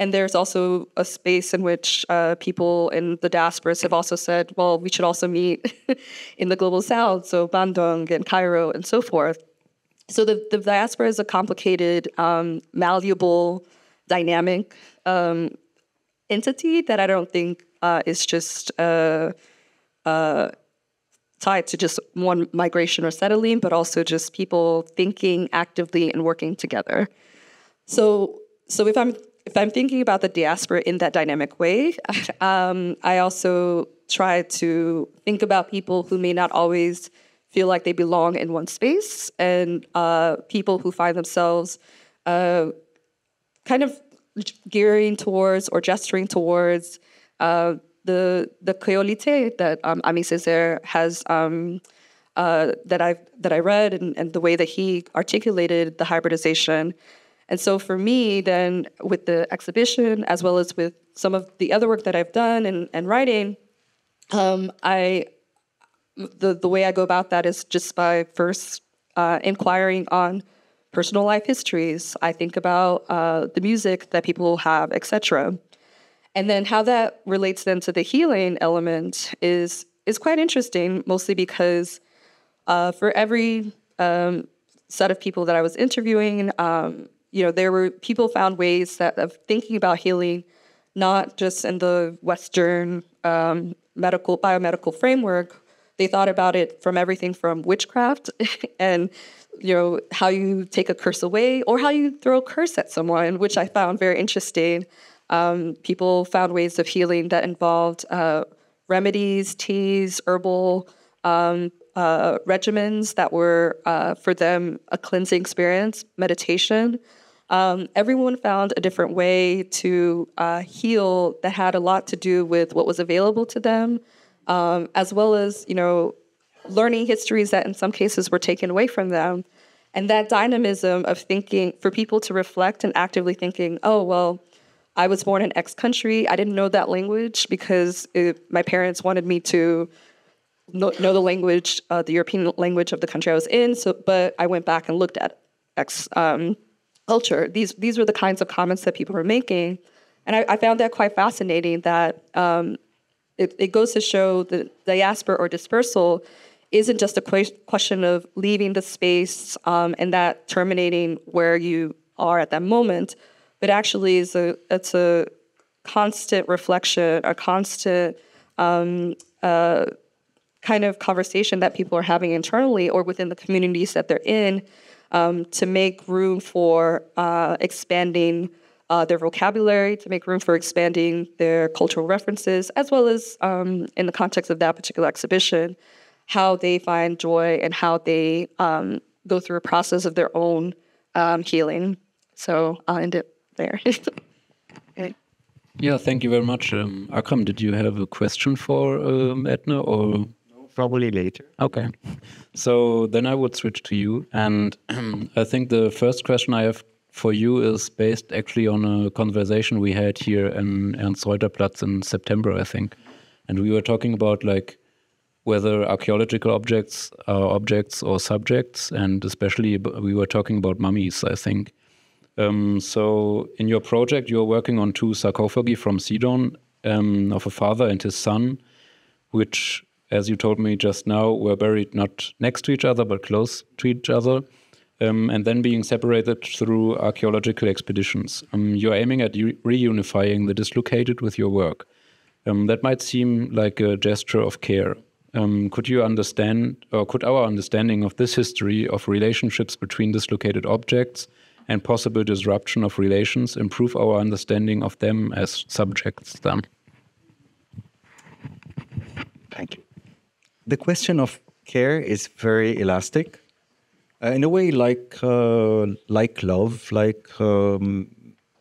And there's also a space in which people in the diasporas have also said, well, we should also meet in the global south, so Bandung and Cairo and so forth. So the diaspora is a complicated, malleable, dynamic entity that I don't think is just tied to just one migration or settling, but also just people thinking actively and working together. So if I'm thinking about the diaspora in that dynamic way, I also try to think about people who may not always feel like they belong in one space, and people who find themselves kind of gearing towards or gesturing towards the créolité that Ami Césaire has that I read, and the way that he articulated the hybridization. And so for me, then, with the exhibition, as well as with some of the other work that I've done and writing, the way I go about that is just by first inquiring on personal life histories. I think about the music that people have, etc. And then how that relates then to the healing element is quite interesting, mostly because for every set of people that I was interviewing, there were people found ways of thinking about healing, not just in the Western biomedical framework. They thought about it from everything from witchcraft and how you take a curse away, or how you throw a curse at someone, which I found very interesting. People found ways of healing that involved remedies, teas, herbal regimens that were, for them, a cleansing experience, meditation. Everyone found a different way to heal that had a lot to do with what was available to them, as well as, learning histories that in some cases were taken away from them. And that dynamism of thinking, for people to reflect and actively thinking, oh, well, I was born in X country. I didn't know that language because my parents wanted me to know the language, the European language of the country I was in. But I went back and looked at X culture. These were the kinds of comments that people were making. And I found that quite fascinating, that it goes to show that diaspora or dispersal isn't just a question of leaving the space and that terminating where you are at that moment, but actually it's a constant reflection, a constant kind of conversation that people are having internally or within the communities that they're in, to make room for expanding their vocabulary, to make room for expanding their cultural references, as well as, in the context of that particular exhibition, how they find joy and how they go through a process of their own healing. So I'll end it there. Okay. Yeah, thank you very much. Akram, did you have a question for Edna, or? Probably later. Okay. So then I would switch to you. And I think the first question I have for you is based actually on a conversation we had here in Ernst-Reuterplatz in September, I think. And we were talking about whether archaeological objects are objects or subjects, and especially we were talking about mummies, I think. So in your project, you're working on 2 sarcophagi from Sidon, of a father and his son, which, as you told me just now, were buried not next to each other, but close to each other, and then being separated through archaeological expeditions. You're aiming at reunifying the dislocated with your work. That might seem like a gesture of care. Could you understand, or could our understanding of this history of relationships between dislocated objects and possible disruption of relations improve our understanding of them as subjects then? Thank you. The question of care is very elastic, in a way like love, like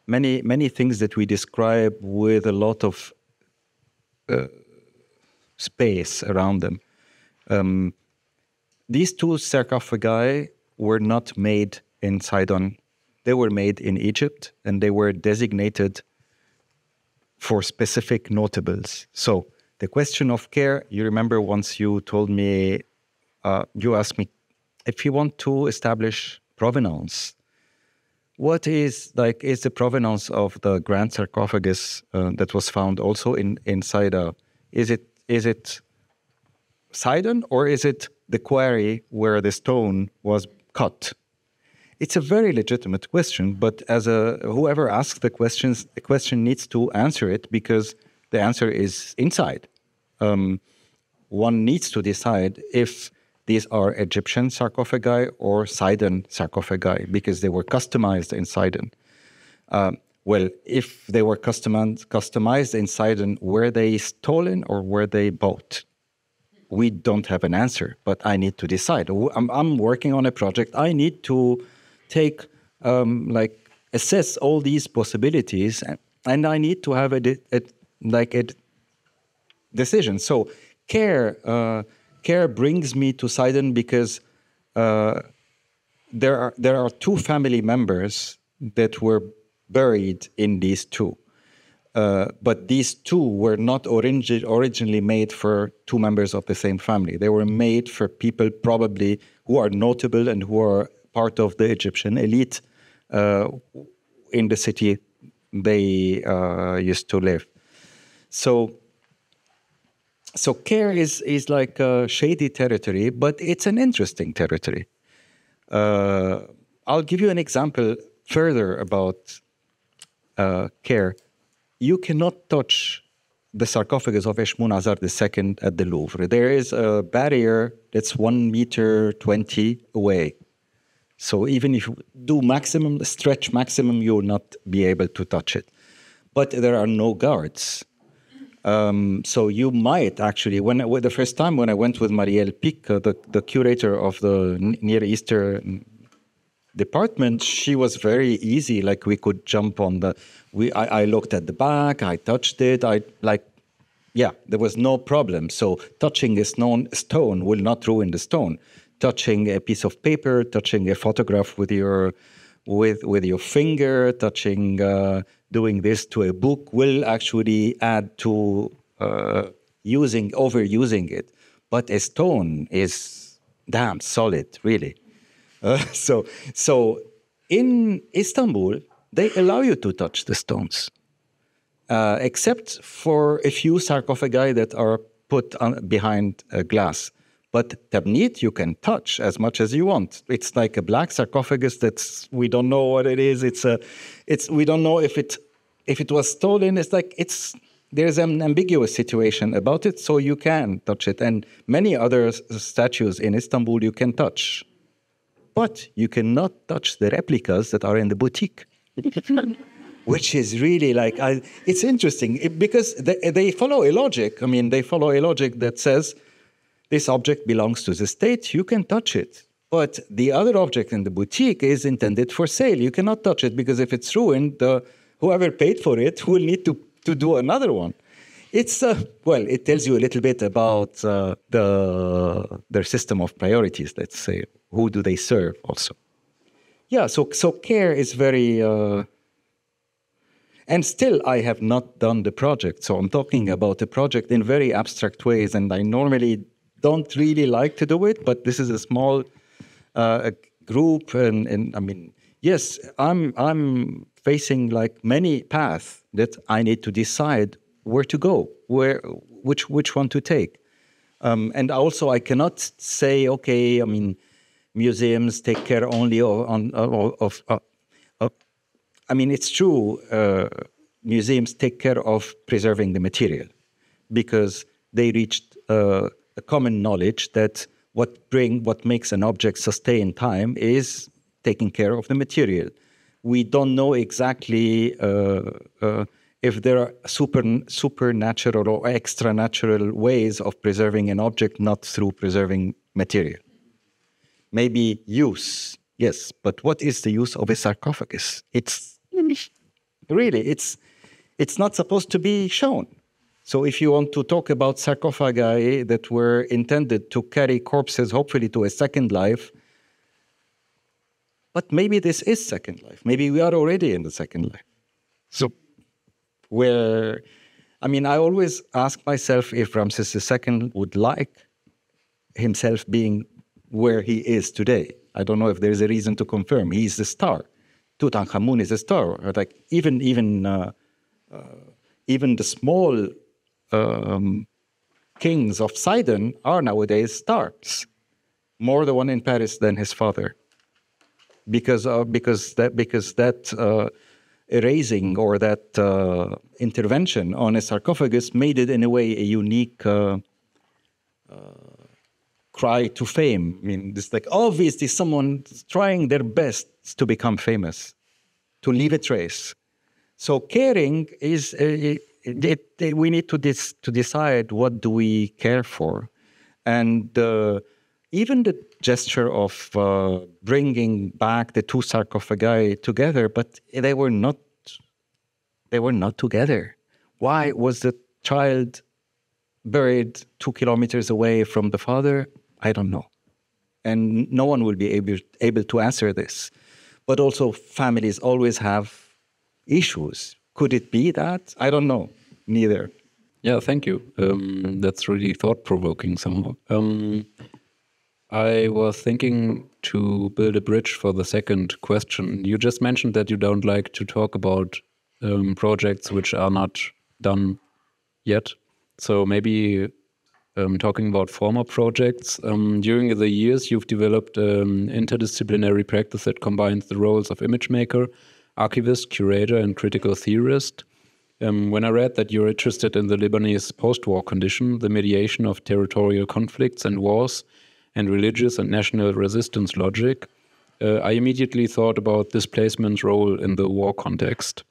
many things that we describe with a lot of space around them. These 2 sarcophagi were not made in Sidon. They were made in Egypt, and they were designated for specific notables. So the question of care, you remember once you told me, you asked me, if you want to establish provenance, what is the provenance of the grand sarcophagus that was found also in Sidon? Is it Sidon, or is it the quarry where the stone was cut? It's a very legitimate question, but whoever asks the question needs to answer it, because the answer is inside. one needs to decide if these are Egyptian sarcophagi or Sidon sarcophagi, because they were customized in Sidon. Well, if they were customized in Sidon, were they stolen or were they bought? We don't have an answer, but I need to decide. I'm working on a project. I need to take, assess all these possibilities, and I need to have a decision. So care brings me to Sidon because there are two family members that were buried in these two. But these two were not originally made for two members of the same family. They were made for people probably who are notable and who are part of the Egyptian elite in the city they used to live. So care is like a shady territory, but it's an interesting territory. I'll give you an example further about care. You cannot touch the sarcophagus of Eshmunazar II at the Louvre. There is a barrier that's 1.20 meters away. So even if you do stretch maximum, you will not be able to touch it. But there are no guards. So you might actually, the first time when I went with Marielle Pic, the curator of the Near Eastern department, she was very easy. Like we could jump on I looked at the back, I touched it, there was no problem. So touching a stone will not ruin the stone. Touching a piece of paper, touching a photograph with your finger, doing this to a book will actually add to overusing it. But a stone is damn solid, really. So in Istanbul, they allow you to touch the stones, except for a few sarcophagi that are put behind glass. But tabnit you can touch as much as you want. It's like a black sarcophagus we don't know what it is. We don't know if it was stolen. There's an ambiguous situation about it, so you can touch it. And many other statues in Istanbul you can touch. But you cannot touch the replicas that are in the boutique, which is really it's interesting because they follow a logic. They follow a logic that says this object belongs to the state, you can touch it. But the other object in the boutique is intended for sale. You cannot touch it because if it's ruined, whoever paid for it will need to do another one. It's it tells you a little bit about their system of priorities, let's say. Who do they serve also? Yeah, so care is very... and still, I have not done the project. So I'm talking about the project in very abstract ways, and I normally don't really like to do it, but this is a small group, and yes, I'm facing many paths that I need to decide where to go, which one to take. And also, I cannot say, okay, museums take care only of it's true, museums take care of preserving the material because they reached a common knowledge that what makes an object sustain time is taking care of the material. We don't know exactly if there are supernatural or extra-natural ways of preserving an object, not through preserving material. Maybe use, yes, but what is the use of a sarcophagus? It's not supposed to be shown. So if you want to talk about sarcophagi that were intended to carry corpses, hopefully to a second life, but maybe this is second life. Maybe we are already in the second life. So I always ask myself if Ramses II would like himself being where he is today. I don't know if there's a reason to confirm. He's the star. Tutankhamun is a star. Even the small kings of Sidon are nowadays stars. More the one in Paris than his father. Because that erasing or that intervention on a sarcophagus made it in a way a unique cry to fame. I mean, it's like obviously someone's trying their best to become famous, to leave a trace. So caring is, we need to decide what do we care for. And even the gesture of bringing back the two sarcophagi together, but they were not together. Why was the child buried 2 kilometers away from the father? I don't know. And no one will be able to answer this. But also families always have issues. Could it be that? I don't know. Neither. Yeah, thank you. That's really thought-provoking somehow. I was thinking to build a bridge for the second question. You just mentioned that you don't like to talk about projects which are not done yet. So maybe talking about former projects. During the years, you've developed an interdisciplinary practice that combines the roles of image maker, archivist, curator, and critical theorist. When I read that you're interested in the Lebanese post-war condition, the mediation of territorial conflicts and wars, and religious and national resistance logic, I immediately thought about displacement's role in the war context.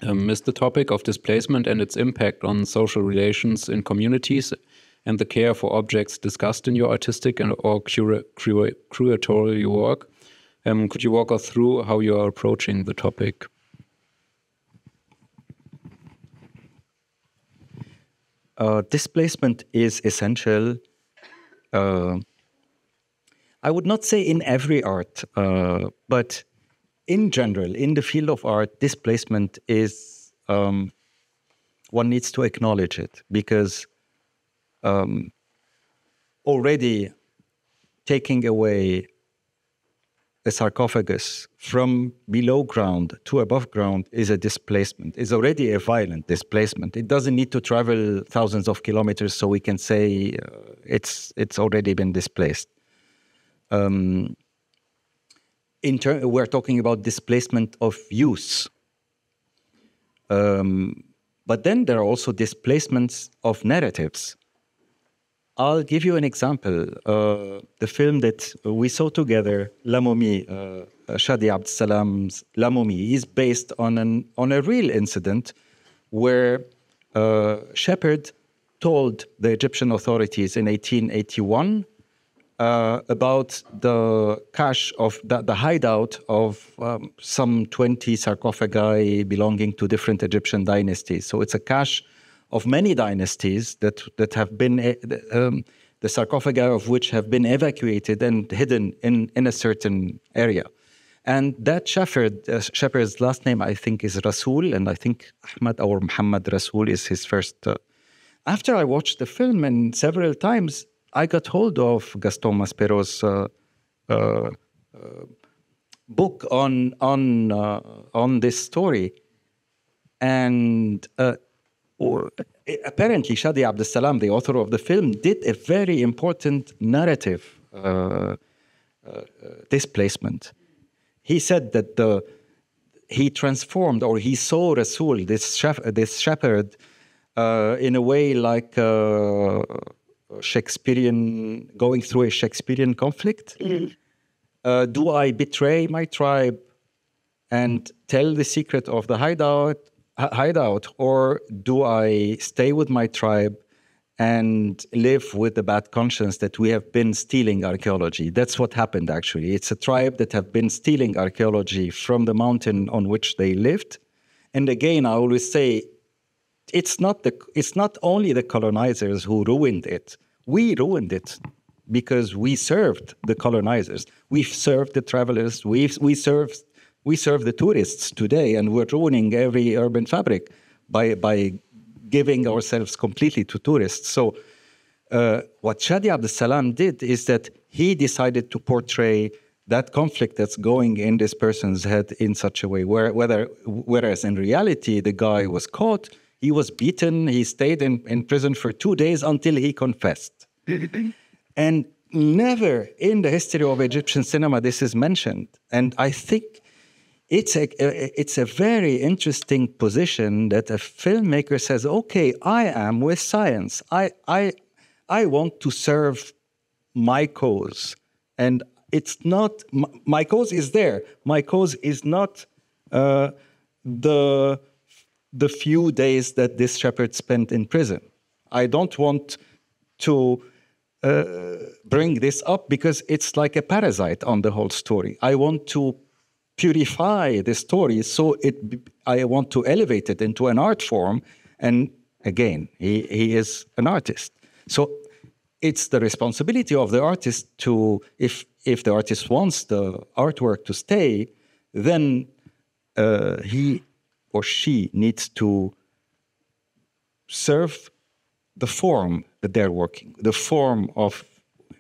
Is the topic of displacement and its impact on social relations in communities and the care for objects discussed in your artistic or curatorial work? Could you walk us through how you are approaching the topic? Displacement is essential. I would not say in every art, but in general, in the field of art, displacement is, one needs to acknowledge it, because already taking away a sarcophagus from below ground to above ground is a displacement, is already a violent displacement. It doesn't need to travel thousands of kilometers so we can say it's already been displaced. We're talking about displacement of use. But then there are also displacements of narratives. I'll give you an example. The film that we saw together, La Momie, Shadi Abdessalam's La Momie, is based on a real incident where Shepherd told the Egyptian authorities in 1881 about the cache of the hideout of some 20 sarcophagi belonging to different Egyptian dynasties. So it's a cache of many dynasties that have been, the sarcophagi of which have been evacuated and hidden in a certain area. And that shepherd's last name, I think, is Rasul, and I think Ahmad or Muhammad Rasul is his first. After I watched the film and several times, I got hold of Gaston Maspero's book on this story, and apparently Shadi Abdessalam, the author of the film, did a very important narrative displacement. He said that he transformed, or he saw Rasul, this shepherd, in a way like Shakespearean, going through a Shakespearean conflict. Mm-hmm. Do I betray my tribe and tell the secret of the hideout, or do I stay with my tribe and live with the bad conscience that we have been stealing archaeology? That's what happened, actually. It's a tribe that have been stealing archaeology from the mountain on which they lived. And again, I always say, it's not only the colonizers who ruined it. We ruined it because we served the colonizers. We've served the travelers. We serve the tourists today, and we're ruining every urban fabric by giving ourselves completely to tourists. So what Shadi Abdessalam did is that he decided to portray that conflict that's going in this person's head in such a way, whereas in reality, the guy was caught, he was beaten, he stayed in prison for 2 days until he confessed. And never in the history of Egyptian cinema this is mentioned. And I think it's a very interesting position that a filmmaker says, okay, I am with science. I I want to serve my cause. And it's not, my cause is there. My cause is not the few days that this shepherd spent in prison. I don't want to bring this up because it's like a parasite on the whole story. I want to purify the story, so I want to elevate it into an art form. And again, he is an artist. So it's the responsibility of the artist to, if the artist wants the artwork to stay, then he or she needs to serve the form that they're working, the form of,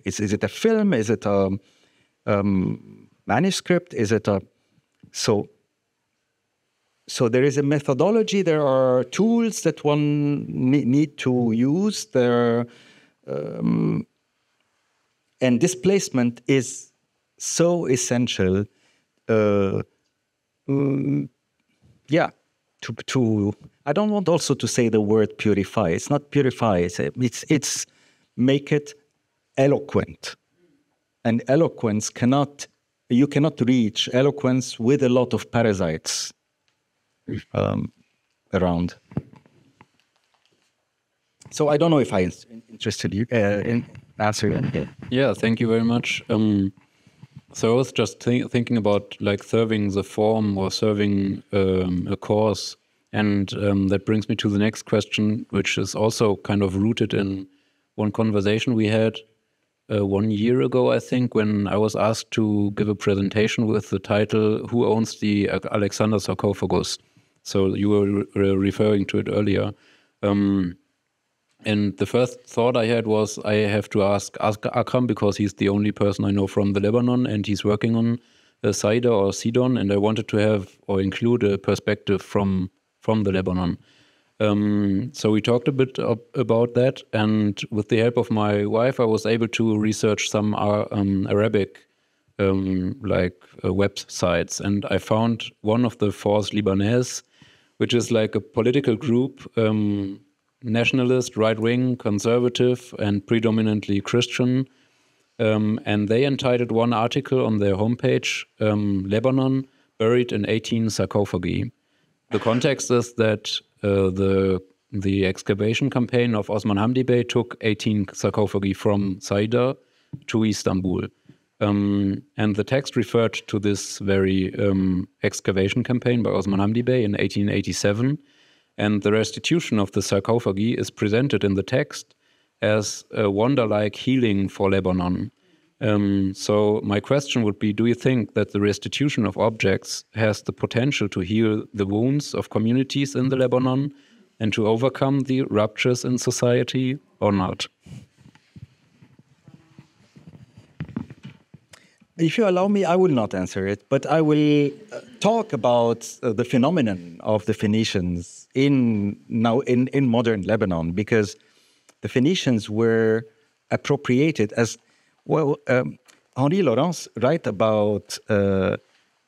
is it a film, is it a manuscript, is it a, so there is a methodology, there are tools that one need to use, there, and displacement is so essential, to I don't want also to say the word purify. It's not purify. It's make it eloquent. And eloquence you cannot reach eloquence with a lot of parasites around. So I don't know if I interested you in answering it. Yeah, thank you very much. So I was just thinking about like serving the form or serving a cause. And that brings me to the next question, which is also kind of rooted in one conversation we had 1 year ago, I think, when I was asked to give a presentation with the title, Who Owns the Alexander Sarcophagus? So you were referring to it earlier. And the first thought I had was I have to ask Akram, because he's the only person I know from the Lebanon and he's working on Saida or Sidon, and I wanted to have or include a perspective from the Lebanon. So we talked a bit about that, and with the help of my wife, I was able to research some Arabic websites, and I found one of the Force Libanese, which is like a political group, nationalist, right-wing, conservative, and predominantly Christian. And they entitled one article on their homepage, Lebanon, buried in 18 sarcophagi. The context is that the excavation campaign of Osman Hamdi Bey took 18 sarcophagi from Saida to Istanbul. And the text referred to this very excavation campaign by Osman Hamdi Bey in 1887. And the restitution of the sarcophagi is presented in the text as a wonder-like healing for Lebanon. So my question would be, do you think that the restitution of objects has the potential to heal the wounds of communities in the Lebanon and to overcome the ruptures in society, or not? If you allow me, I will not answer it, but I will talk about the phenomenon of the Phoenicians in modern Lebanon, because the Phoenicians were appropriated as well. Henri Laurence writes about the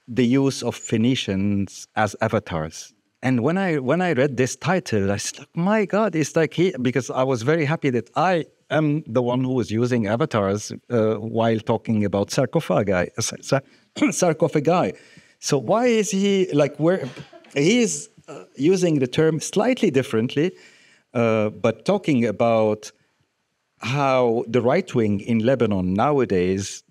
use of Phoenicians as avatars. And when I read this title, I said, my God, it's like because I was very happy that I am the one who was using avatars while talking about sarcophagi. So why is he he is using the term slightly differently, but talking about how the right wing in Lebanon nowadays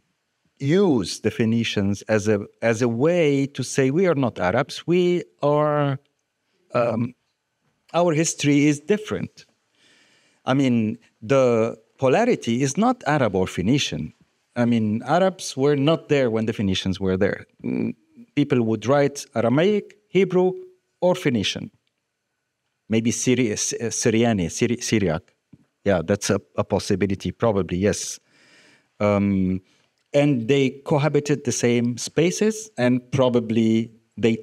use the Phoenicians as a way to say we are not Arabs, we are. Our history is different. I mean, the polarity is not Arab or Phoenician. I mean, Arabs were not there when the Phoenicians were there. People would write Aramaic, Hebrew, or Phoenician. Maybe Syriac. Yeah, that's a possibility, probably, yes. And they cohabited the same spaces, and probably they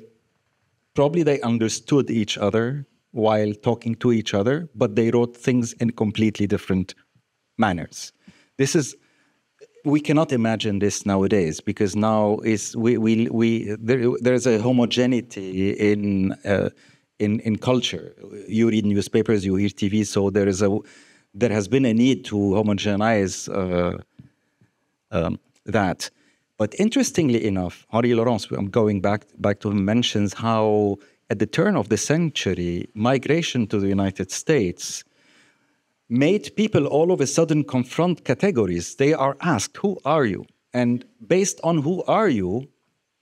understood each other while talking to each other, but they wrote things in completely different manners. We cannot imagine this nowadays, because now there's a homogeneity in culture. You read newspapers, you hear TV, so there has been a need to homogenize that. But interestingly enough, Henri Laurence, I'm going back to him, mentions how at the turn of the century, migration to the United States made people all of a sudden confront categories. They are asked, who are you? And based on who are you,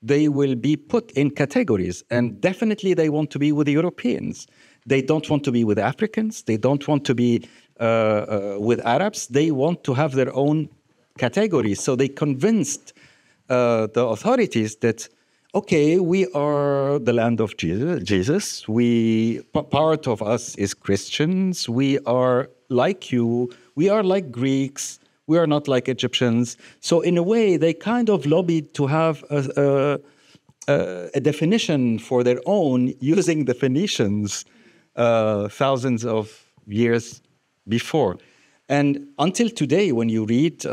they will be put in categories. And definitely they want to be with the Europeans. They don't want to be with Africans. They don't want to be with Arabs. They want to have their own categories. So they convinced the authorities that, okay, we are the land of Jesus. Part of us is Christians. We are like you. We are like Greeks. We are not like Egyptians. So in a way, they kind of lobbied to have a definition for their own using the Phoenicians thousands of years before. And until today, when you read,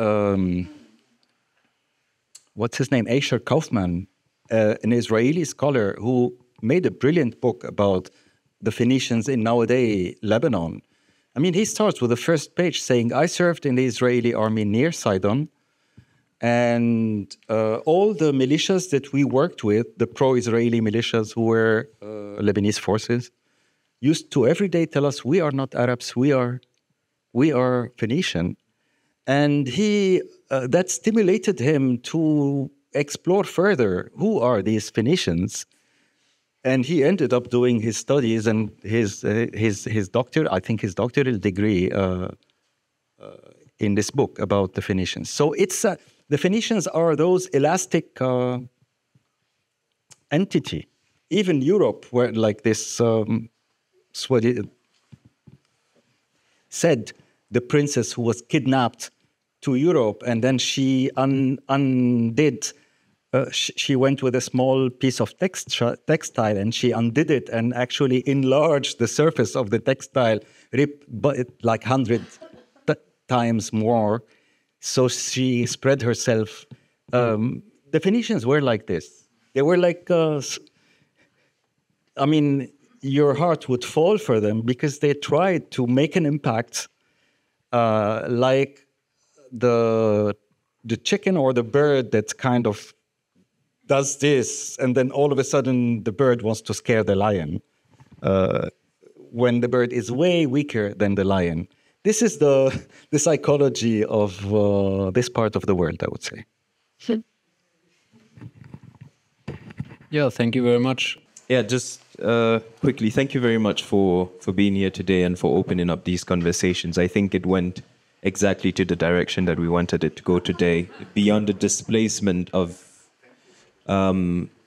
what's his name, Asher Kaufman, an Israeli scholar who made a brilliant book about the Phoenicians in nowadays Lebanon. I mean, he starts with the first page saying, I served in the Israeli army near Sidon, and all the militias that we worked with, the pro-Israeli militias who were Lebanese forces, used to every day tell us, we are not Arabs, we are Phoenician. And that stimulated him to explore further, who are these Phoenicians? And he ended up doing his studies and his doctoral degree in this book about the Phoenicians. So the Phoenicians are those elastic entity. Even Europe, where like this said the princess who was kidnapped to Europe, and then she undid. She went with a small piece of textile, and she undid it and actually enlarged the surface of the textile, like 100 times more. So she spread herself. The Phoenicians were like this. They were like, I mean, your heart would fall for them because they tried to make an impact like the chicken or the bird that kind of does this, and then all of a sudden the bird wants to scare the lion when the bird is way weaker than the lion. This is the psychology of this part of the world, I would say. Yeah, thank you very much. Yeah, just quickly, thank you very much for being here today and for opening up these conversations. I think it went exactly to the direction that we wanted it to go today. Beyond the displacement of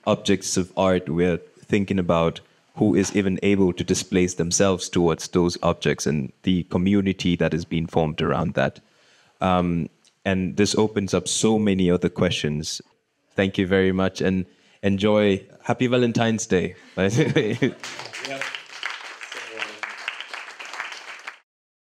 objects of art, we're thinking about who is even able to displace themselves towards those objects and the community that is being formed around that. And this opens up so many other questions. Thank you very much, and enjoy. Happy Valentine's Day. By the way.